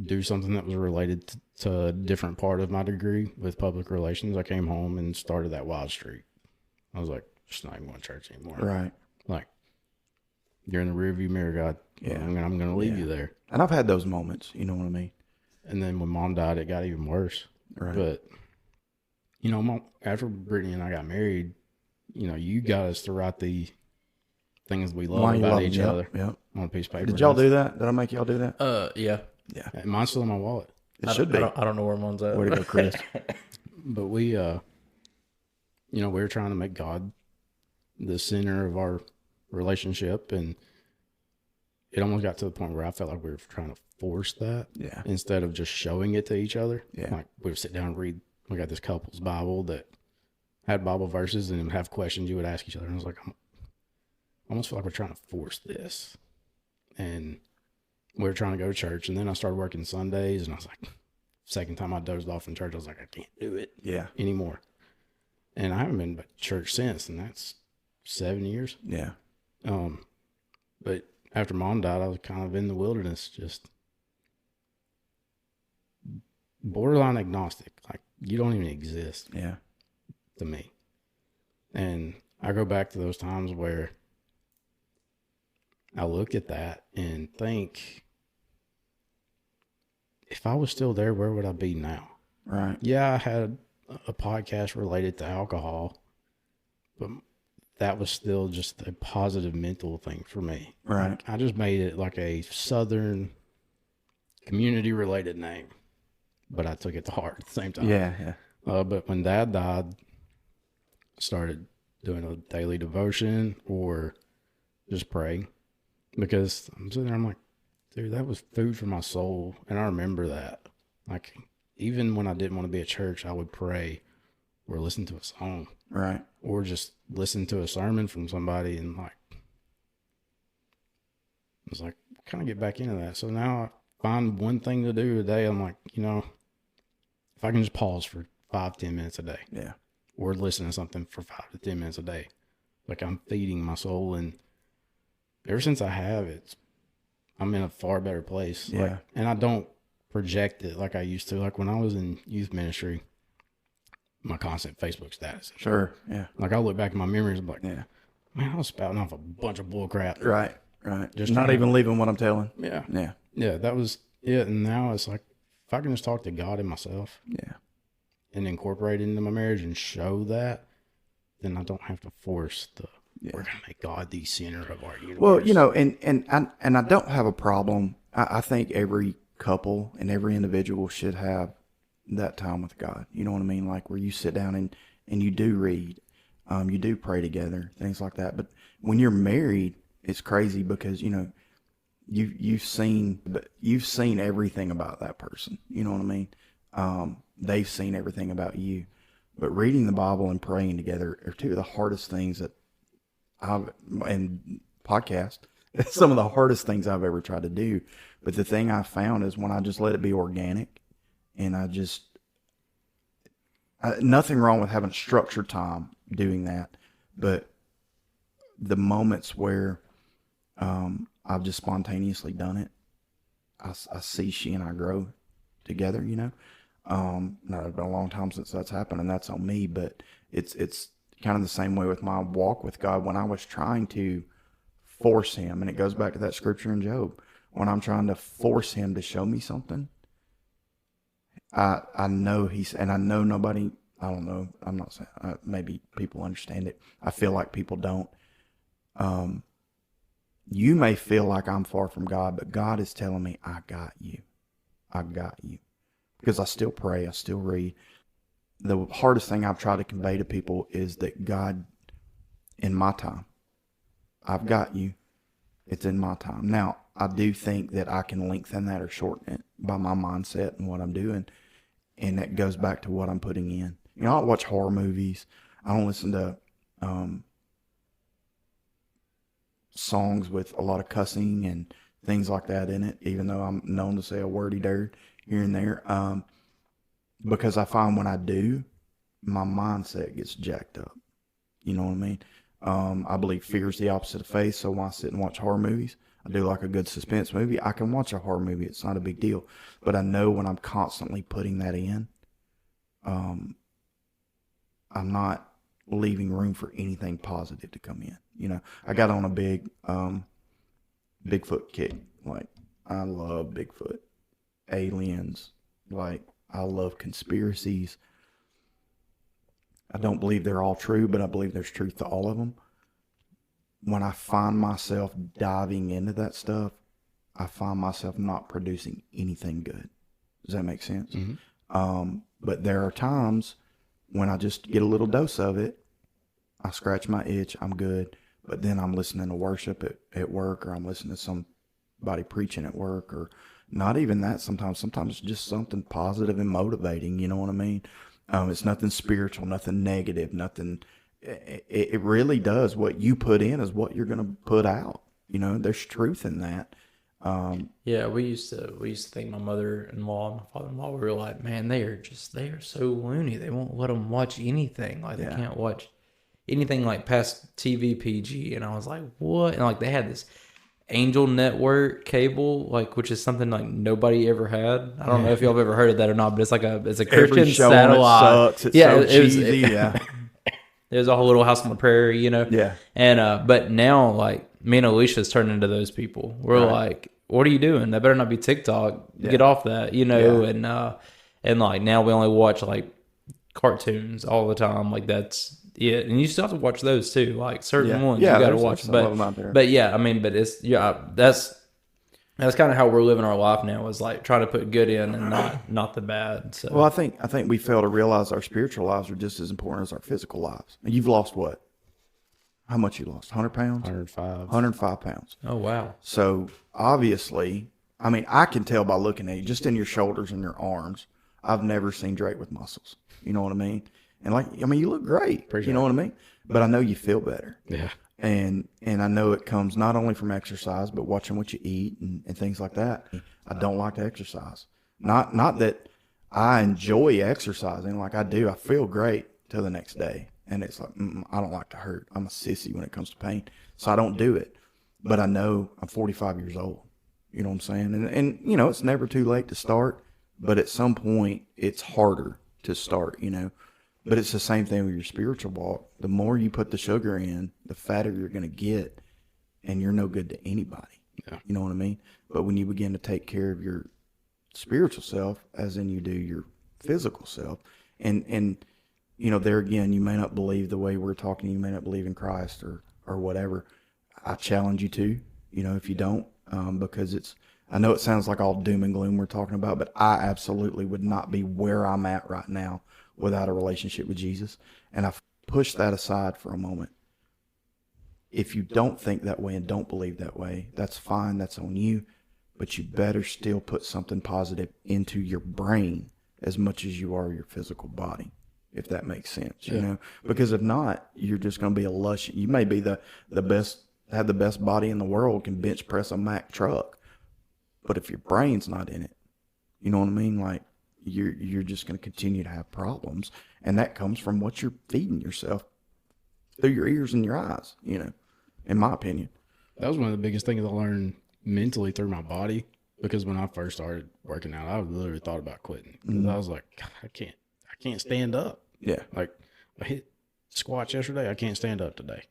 do something that was related to a different part of my degree with public relations. I came home and started that Wild Street. I was like, just not even going to church anymore. Right. Like, you're in the rearview mirror, God. Yeah. I'm going to leave Yeah. you there. And I've had those moments, you know what I mean? And then when Mom died, it got even worse. Right. But, you know, after Brittany and I got married, you know, you got us to write the things we love Why you about love each them. other Yep. on a piece of paper. Did y'all do that? Did I make y'all do that? Yeah. Yeah. And mine's still in my wallet. It should be. I don't know where mine's at. Way to go, Chris. But we, you know, we were trying to make God the center of our relationship, and it almost got to the point where I felt like we were trying to force that Yeah. instead of just showing it to each other. Yeah. Like, we would sit down and read. We got this couple's Bible that had Bible verses and have questions you would ask each other. And I was like, I almost feel like we're trying to force this. And we were trying to go to church, and then I started working Sundays, and I was like, second time I dozed off in church, I was like, I can't do it Yeah. anymore. And I haven't been to church since, and that's 7 years. Yeah. But after Mom died, I was kind of in the wilderness, just borderline agnostic. Like, you don't even exist Yeah. to me. And I go back to those times where I look at that and think, if I was still there, where would I be now? Right. Yeah, I had a podcast related to alcohol, but that was still just a positive mental thing for me. Right. Like, I just made it like a Southern community related name, but I took it to heart at the same time. Yeah. Yeah. But when Dad died, I started doing a daily devotion or just praying, because I'm sitting there, I'm like, dude, that was food for my soul. And I remember that. Like, even when I didn't want to be at church, I would pray or listen to a song. Right. Or just listen to a sermon from somebody, and like, I was like, kind of get back into that. So now I find one thing to do a day. I'm like, if I can just pause for 5-10 minutes a day. Yeah. Or listen to something for 5 to 10 minutes a day. Like, I'm feeding my soul. And ever since I have it, I'm in a far better place. Yeah. Like, and I don't project it like I used to. Like, when I was in youth ministry, my constant Facebook status. Sure. Yeah. Like, I look back at my memories, I'm like, Yeah. man, I was spouting off a bunch of bull crap. Right. Right. Just not trying even leaving what I'm telling. Yeah. Yeah. Yeah, that was it. And now it's like, if I can just talk to God and myself Yeah. and incorporate it into my marriage and show that, then I don't have to force we're going to make God the center of our universe. Well, and I don't have a problem. I think every couple and every individual should have that time with God. You know what I mean? Like, where you sit down and you do read, you do pray together, things like that. But when you're married, it's crazy because, you've seen everything about that person. You know what I mean? They've seen everything about you. But reading the Bible and praying together are two of the hardest things that and podcast, some of the hardest things I've ever tried to do. But the thing I found is when I just let it be organic, and nothing wrong with having structured time doing that, but the moments where I've just spontaneously done it, I see she and I grow together. Now it's been a long time since that's happened, and that's on me, but it's kind of the same way with my walk with God. When I was trying to force him, and it goes back to that scripture in Job, when I'm trying to force him to show me something, I know and I know nobody, I don't know, I'm not saying, maybe people understand it. I feel like people don't. You may feel like I'm far from God, but God is telling me, I got you. Because I still pray, I still read. The hardest thing I've tried to convey to people is that God, in my time, I've got you. It's in my time. Now, I do think that I can lengthen that or shorten it by my mindset and what I'm doing. And that goes back to what I'm putting in. I don't watch horror movies. I don't listen to songs with a lot of cussing and things like that in it, even though I'm known to say a wordy dirt here and there. Because I find when I do, my mindset gets jacked up. You know what I mean? I believe fear is the opposite of faith. So when I sit and watch horror movies, I do like a good suspense movie. I can watch a horror movie. It's not a big deal. But I know when I'm constantly putting that in, I'm not leaving room for anything positive to come in. I got on a big Bigfoot kick. Like, I love Bigfoot, aliens. Like, I love conspiracies. I don't believe they're all true, but I believe there's truth to all of them. When I find myself diving into that stuff, I find myself not producing anything good. Does that make sense? Mm-hmm. But there are times when I just get a little dose of it. I scratch my itch. I'm good. But then I'm listening to worship at work, or I'm listening to somebody preaching at work, or not even that. Sometimes it's just something positive and motivating. You know what I mean? It's nothing spiritual, nothing negative, nothing. It really does. What you put in is what you're going to put out. There's truth in that. Yeah, we used to think my mother-in-law and my father-in-law, we were like, man, they are so loony. They won't let them watch anything. Like, they can't watch anything like past TV PG. And I was like, what? And like, they had this, Angel Network cable, like, which is something like nobody ever had. I don't know if y'all have ever heard of that or not, but it's like it's a Christian Every show satellite. on it sucks. It's so cheesy. Yeah. There's a whole Little House on the Prairie, you know. Yeah. And but now, like, me and Alicia's turned into those people. We're like, what are you doing? That better not be TikTok. Get off that, you know. And like now we only watch like cartoons all the time. Like that's it. And you still have to watch those too. Like certain ones you got to watch. But yeah, I mean, but it's that's kind of how we're living our life now. Is like trying to put good in and not the bad. So. Well, I think we fail to realize our spiritual lives are just as important as our physical lives. And you've lost what? How much you lost? 100 pounds? 105 pounds. Oh, wow. So obviously, I mean, I can tell by looking at you, just in your shoulders and your arms. I've never seen Drake with muscles. You know what I mean? And like, I mean, you look great. You know what I mean? But I know you feel better. Yeah. And I know it comes not only from exercise, but watching what you eat and things like that. I don't like to exercise. Not that I enjoy exercising like I do. I feel great till the next day. And it's like, I don't like to hurt. I'm a sissy when it comes to pain. So I don't do it. But I know I'm 45 years old. You know what I'm saying? And you know, it's never too late to start. But at some point, it's harder to start, you know. But it's the same thing with your spiritual walk. The more you put the sugar in, the fatter you're going to get. And you're no good to anybody. Yeah. You know what I mean? But when you begin to take care of your spiritual self, as in you do your physical self, and you know, there again, you may not believe the way we're talking. You may not believe in Christ or whatever. I challenge you to, you know, if you don't, because I know it sounds like all doom and gloom we're talking about, but I absolutely would not be where I'm at right now without a relationship with Jesus. And I've pushed that aside for a moment. If you don't think that way and don't believe that way, that's fine. That's on you. But you better still put something positive into your brain as much as you are your physical body, if that makes sense, you know, because if not, you're just going to be a lush. You may be the best, have the best body in the world, can bench press a Mack truck. But if your brain's not in it, you know what I mean? Like you're just going to continue to have problems. And that comes from what you're feeding yourself through your ears and your eyes, you know, in my opinion. That was one of the biggest things I learned mentally through my body, because when I first started working out, I literally thought about quitting. Because I was like, God, I can't stand up. Yeah. Like I hit squats yesterday, I can't stand up today.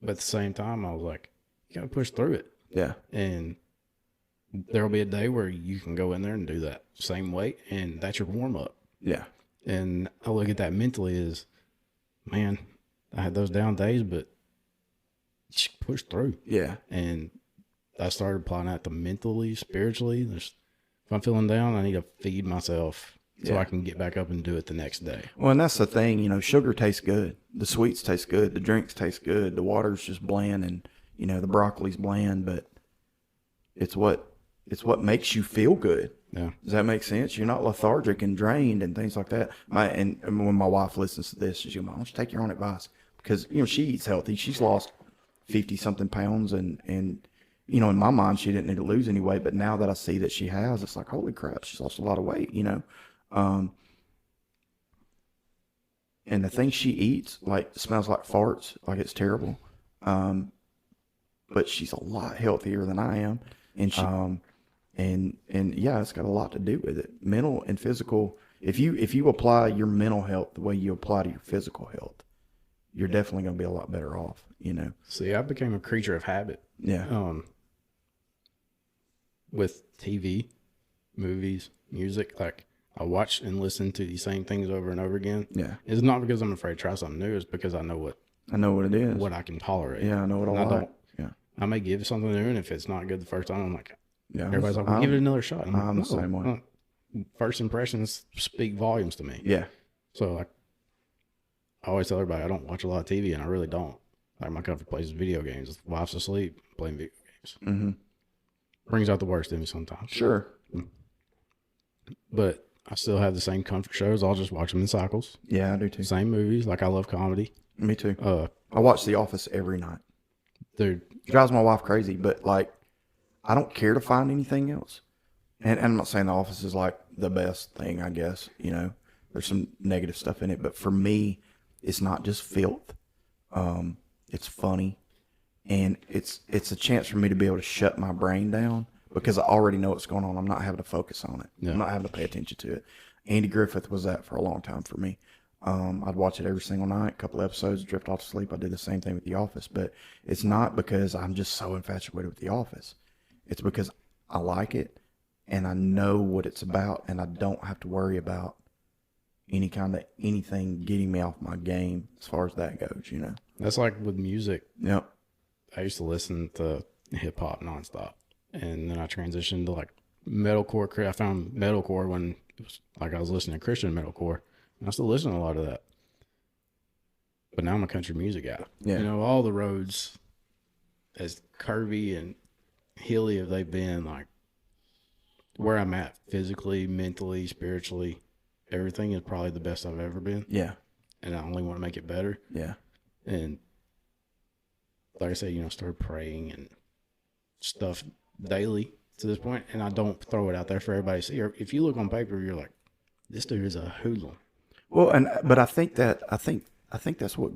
But at the same time, I was like, you got to push through it. Yeah. And there'll be a day where you can go in there and do that same weight, and that's your warm up. Yeah. And I look at that mentally as, man, I had those down days, but just push through. Yeah. And I started applying that to mentally, spiritually. If I'm feeling down, I need to feed myself so I can get back up and do it the next day. Well, and that's the thing, you know, sugar tastes good. The sweets taste good. The drinks taste good. The water's just bland, and, you know, the broccoli's bland, but it's what makes you feel good. Yeah. Does that make sense? You're not lethargic and drained and things like that. And when my wife listens to this, she's going, why don't you take your own advice? Because, you know, she eats healthy. She's lost 50-something pounds, and you know, in my mind, she didn't need to lose any weight. But now that I see that she has, it's like, holy crap, she's lost a lot of weight, you know. And the things she eats, like, smells like farts, like it's terrible. But she's a lot healthier than I am. And she, and yeah, it's got a lot to do with it. Mental and physical. If you apply your mental health the way you apply to your physical health, you're definitely going to be a lot better off, you know. See, I became a creature of habit. Yeah. With TV, movies, music, like I watch and listen to the same things over and over again. Yeah. It's not because I'm afraid to try something new. It's because I know what it is. What I can tolerate. Yeah, I know what I like. Yeah. I may give something new, and if it's not good the first time, I'm like, yeah. Everybody's like, well, give it another shot. I'm the same way. First impressions speak volumes to me. Yeah. So like, I always tell everybody I don't watch a lot of TV, and I really don't. Like my comfort place is video games. Wife's asleep, playing video games. Mm-hmm. Brings out the worst in me sometimes. Sure. But I still have the same comfort shows. I'll just watch them in cycles. Yeah, I do too. Same movies. Like I love comedy. Me too. I watch The Office every night. Dude. It drives my wife crazy, but like, I don't care to find anything else. And I'm not saying The Office is like the best thing, I guess, you know, there's some negative stuff in it, but for me, it's not just filth. It's funny. and it's a chance for me to be able to shut my brain down because I already know what's going on. I'm not having to focus on it. Yeah. I'm not having to pay attention to it. Andy Griffith was that for a long time for me. I'd watch it every single night, a couple episodes, drift off to sleep. I did the same thing with The Office, but it's not because I'm just so infatuated with The Office. It's because I like it and I know what it's about, and I don't have to worry about anything getting me off my game as far as that goes, you know. That's like with music. Yep. I used to listen to hip hop nonstop, and then I transitioned to like metalcore. I found metalcore when it was like I was listening to Christian metalcore, and I still listen to a lot of that. But now I'm a country music guy. Yeah. You know, all the roads, as curvy and hilly as they've been, like where I'm at physically, mentally, spiritually, everything is probably the best I've ever been. Yeah. And I only want to make it better. Yeah. And like I said, you know, start praying and stuff daily to this point, and I don't throw it out there for everybody to see. Or if you look on paper, you're like, this dude is a hoodlum. Well, but I think that's what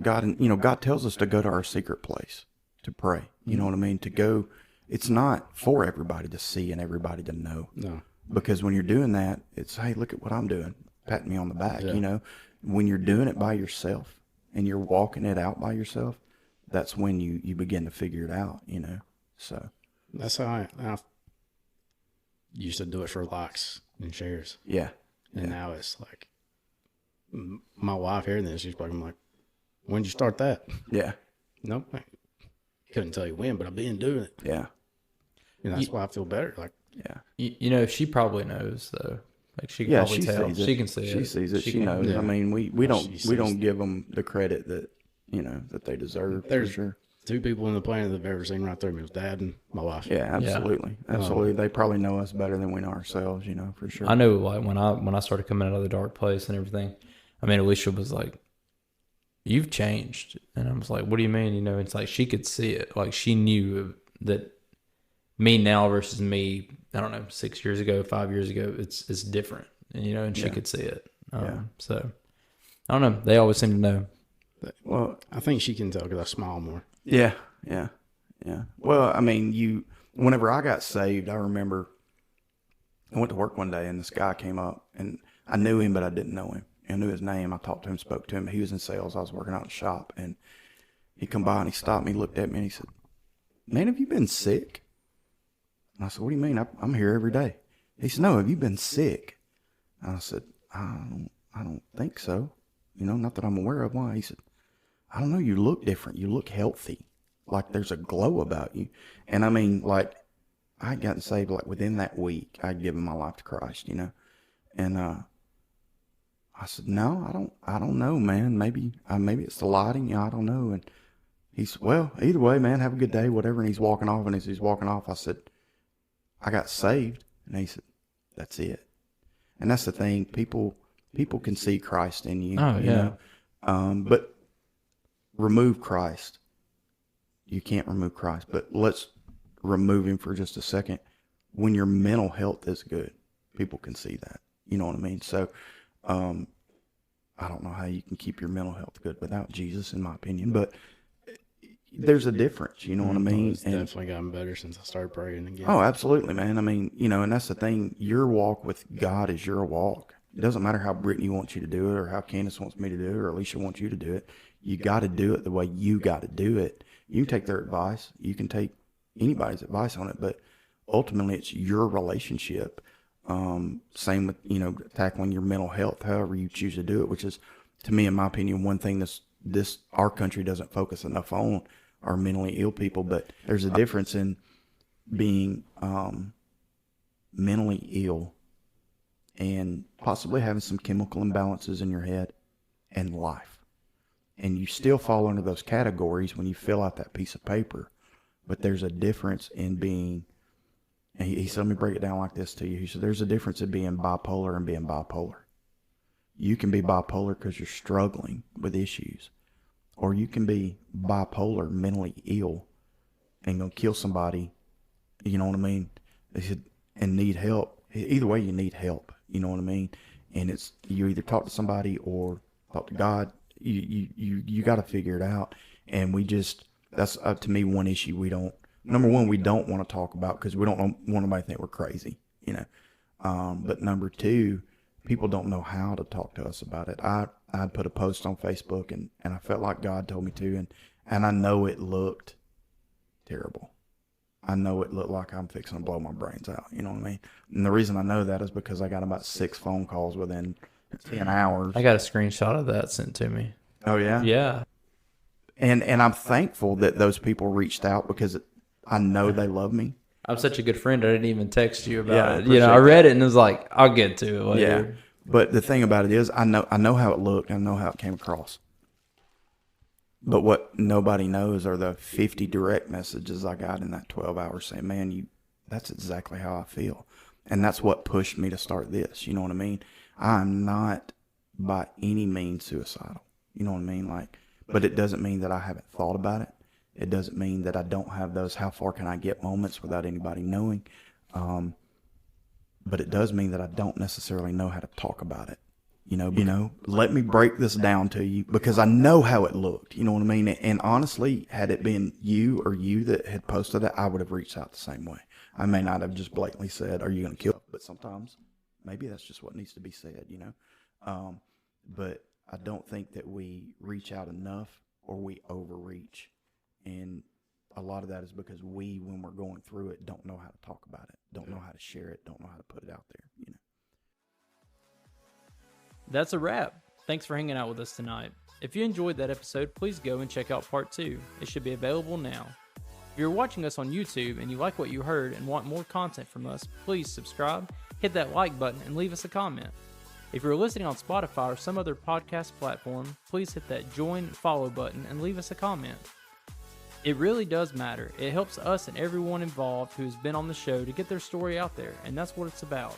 God, you know, God tells us to go to our secret place to pray. You know what I mean? To go. It's not for everybody to see and everybody to know. No. Because when you're doing that, it's, hey, look at what I'm doing, patting me on the back. Yeah. You know, when you're doing it by yourself and you're walking it out by yourself, that's when you begin to figure it out, you know. So That's how I used to do it for likes and shares. yeah. And now it's like, my wife hearing this, she's probably like, when'd you start that? Yeah. Nope. I couldn't tell you when, but I've been doing it. Yeah. And that's why I feel better. Like, Yeah. You know, she probably knows though. Like she can Yeah, probably she tell. sees it. She can see it. She sees it. She can- knows. Yeah. I mean, we She don't sees give them the credit that, you know, that they deserve. There's for sure. two people on the planet that have ever seen right through me. It was Dad and my wife. Yeah, absolutely, absolutely. They probably know us better than we know ourselves, you know, for sure. I know, like when I started coming out of the dark place and everything. I mean, Alicia was like, "You've changed," and I was like, "What do you mean?" You know, it's like she could see it. Like she knew that me now versus me, I don't know, 6 years ago, 5 years ago, it's different, and you know, and she could see it. So I don't know. They always seem to know. Well, I think she can tell because I smile more. yeah. Well, I mean, whenever I got saved, I remember I went to work one day and this guy came up and I knew him, but I didn't know him. I knew his name. I talked to him, spoke to him. He was in sales. I was working out in the shop, and he come by and he stopped me, looked at me, and he said, "Man, have you been sick?" And I said, "What do you mean? I'm here every day." He said, "No, have you been sick?" And I said, I don't think so. You know, not that I'm aware of. Why?" He said, "I don't know. You look different. You look healthy. Like there's a glow about you." And I mean, like, I had gotten saved like within that week. I'd given my life to Christ, you know. And I said, "No, I don't know, man. Maybe it's the lighting. You know, I don't know." And he said, "Well, either way, man, have a good day, whatever." And he's walking off. And as he's walking off, I said, "I got saved." And he said, "That's it." And that's the thing. People can see Christ in you. Oh, you yeah. know? But remove Christ. You can't remove Christ. But let's remove him for just a second. When your mental health is good, people can see that. You know what I mean? So, I don't know how you can keep your mental health good without Jesus, in my opinion. But there's a difference. You know what I mean? It's definitely gotten better since I started praying again. Oh, absolutely, man. I mean, you know, and that's the thing. Your walk with God is your walk. It doesn't matter how Brittany wants you to do it or how Candace wants me to do it or Alicia wants you to do it. You got to do it the way you got to do it. You can take their advice. You can take anybody's advice on it, but ultimately it's your relationship. Same with, you know, tackling your mental health, however you choose to do it, which is, to me, in my opinion, one thing our country doesn't focus enough on are mentally ill people. But there's a difference in being mentally ill and possibly having some chemical imbalances in your head and life. And you still fall under those categories when you fill out that piece of paper. But there's a difference in being, and he said, let me break it down like this to you. He said, there's a difference in being bipolar and being bipolar. You can be bipolar because you're struggling with issues. Or you can be bipolar, mentally ill, and go kill somebody, you know what I mean? They said, and need help. Either way, you need help, you know what I mean? And it's, you either talk to somebody or talk to God. You got to figure it out. And we just, That's to me one issue we don't. Number one, we don't want to talk about because we don't want anybody to think we're crazy, you know. But number two, people don't know how to talk to us about it. I'd put a post on Facebook and I felt like God told me to, and I know it looked terrible. I know it looked like I'm fixing to blow my brains out. You know what I mean? And the reason I know that is because I got about 6 phone calls within 10 hours. I got a screenshot of that sent to me. Oh yeah? Yeah. And I'm thankful that those people reached out because I know they love me. I'm such a good friend. I didn't even text you about Yeah, it. You know, I read it and it was like, I'll get to it later. Yeah. But the thing about it is I know how it looked. I know how it came across. But what nobody knows are the 50 direct messages I got in that 12 hours saying, man, that's exactly how I feel. And that's what pushed me to start this. You know what I mean? I'm not by any means suicidal. You know what I mean? Like, but it doesn't mean that I haven't thought about it. It doesn't mean that I don't have those how far can I get moments without anybody knowing. But it does mean that I don't necessarily know how to talk about it. You know, let me break this down to you because I know how it looked. You know what I mean? And honestly, had it been you that had posted it, I would have reached out the same way. I may not have just blatantly said, are you going to kill? But sometimes maybe that's just what needs to be said, you know? But I don't think that we reach out enough or we overreach. And a lot of that is because when we're going through it, don't know how to talk about it, don't know how to share it, don't know how to put it out there, you know? That's a wrap. Thanks for hanging out with us tonight. If you enjoyed that episode, please go and check out part 2. It should be available now. If you're watching us on YouTube and you like what you heard and want more content from us, please subscribe, hit that like button, and leave us a comment. If you're listening on Spotify or some other podcast platform, please hit that join and follow button and leave us a comment. It really does matter. It helps us and everyone involved who's been on the show to get their story out there, and that's what it's about.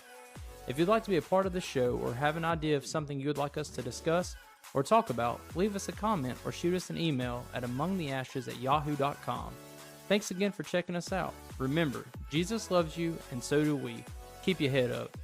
If you'd like to be a part of the show or have an idea of something you would like us to discuss or talk about, leave us a comment or shoot us an email at amongtheashes@yahoo.com. Thanks again for checking us out. Remember, Jesus loves you and so do we. Keep your head up.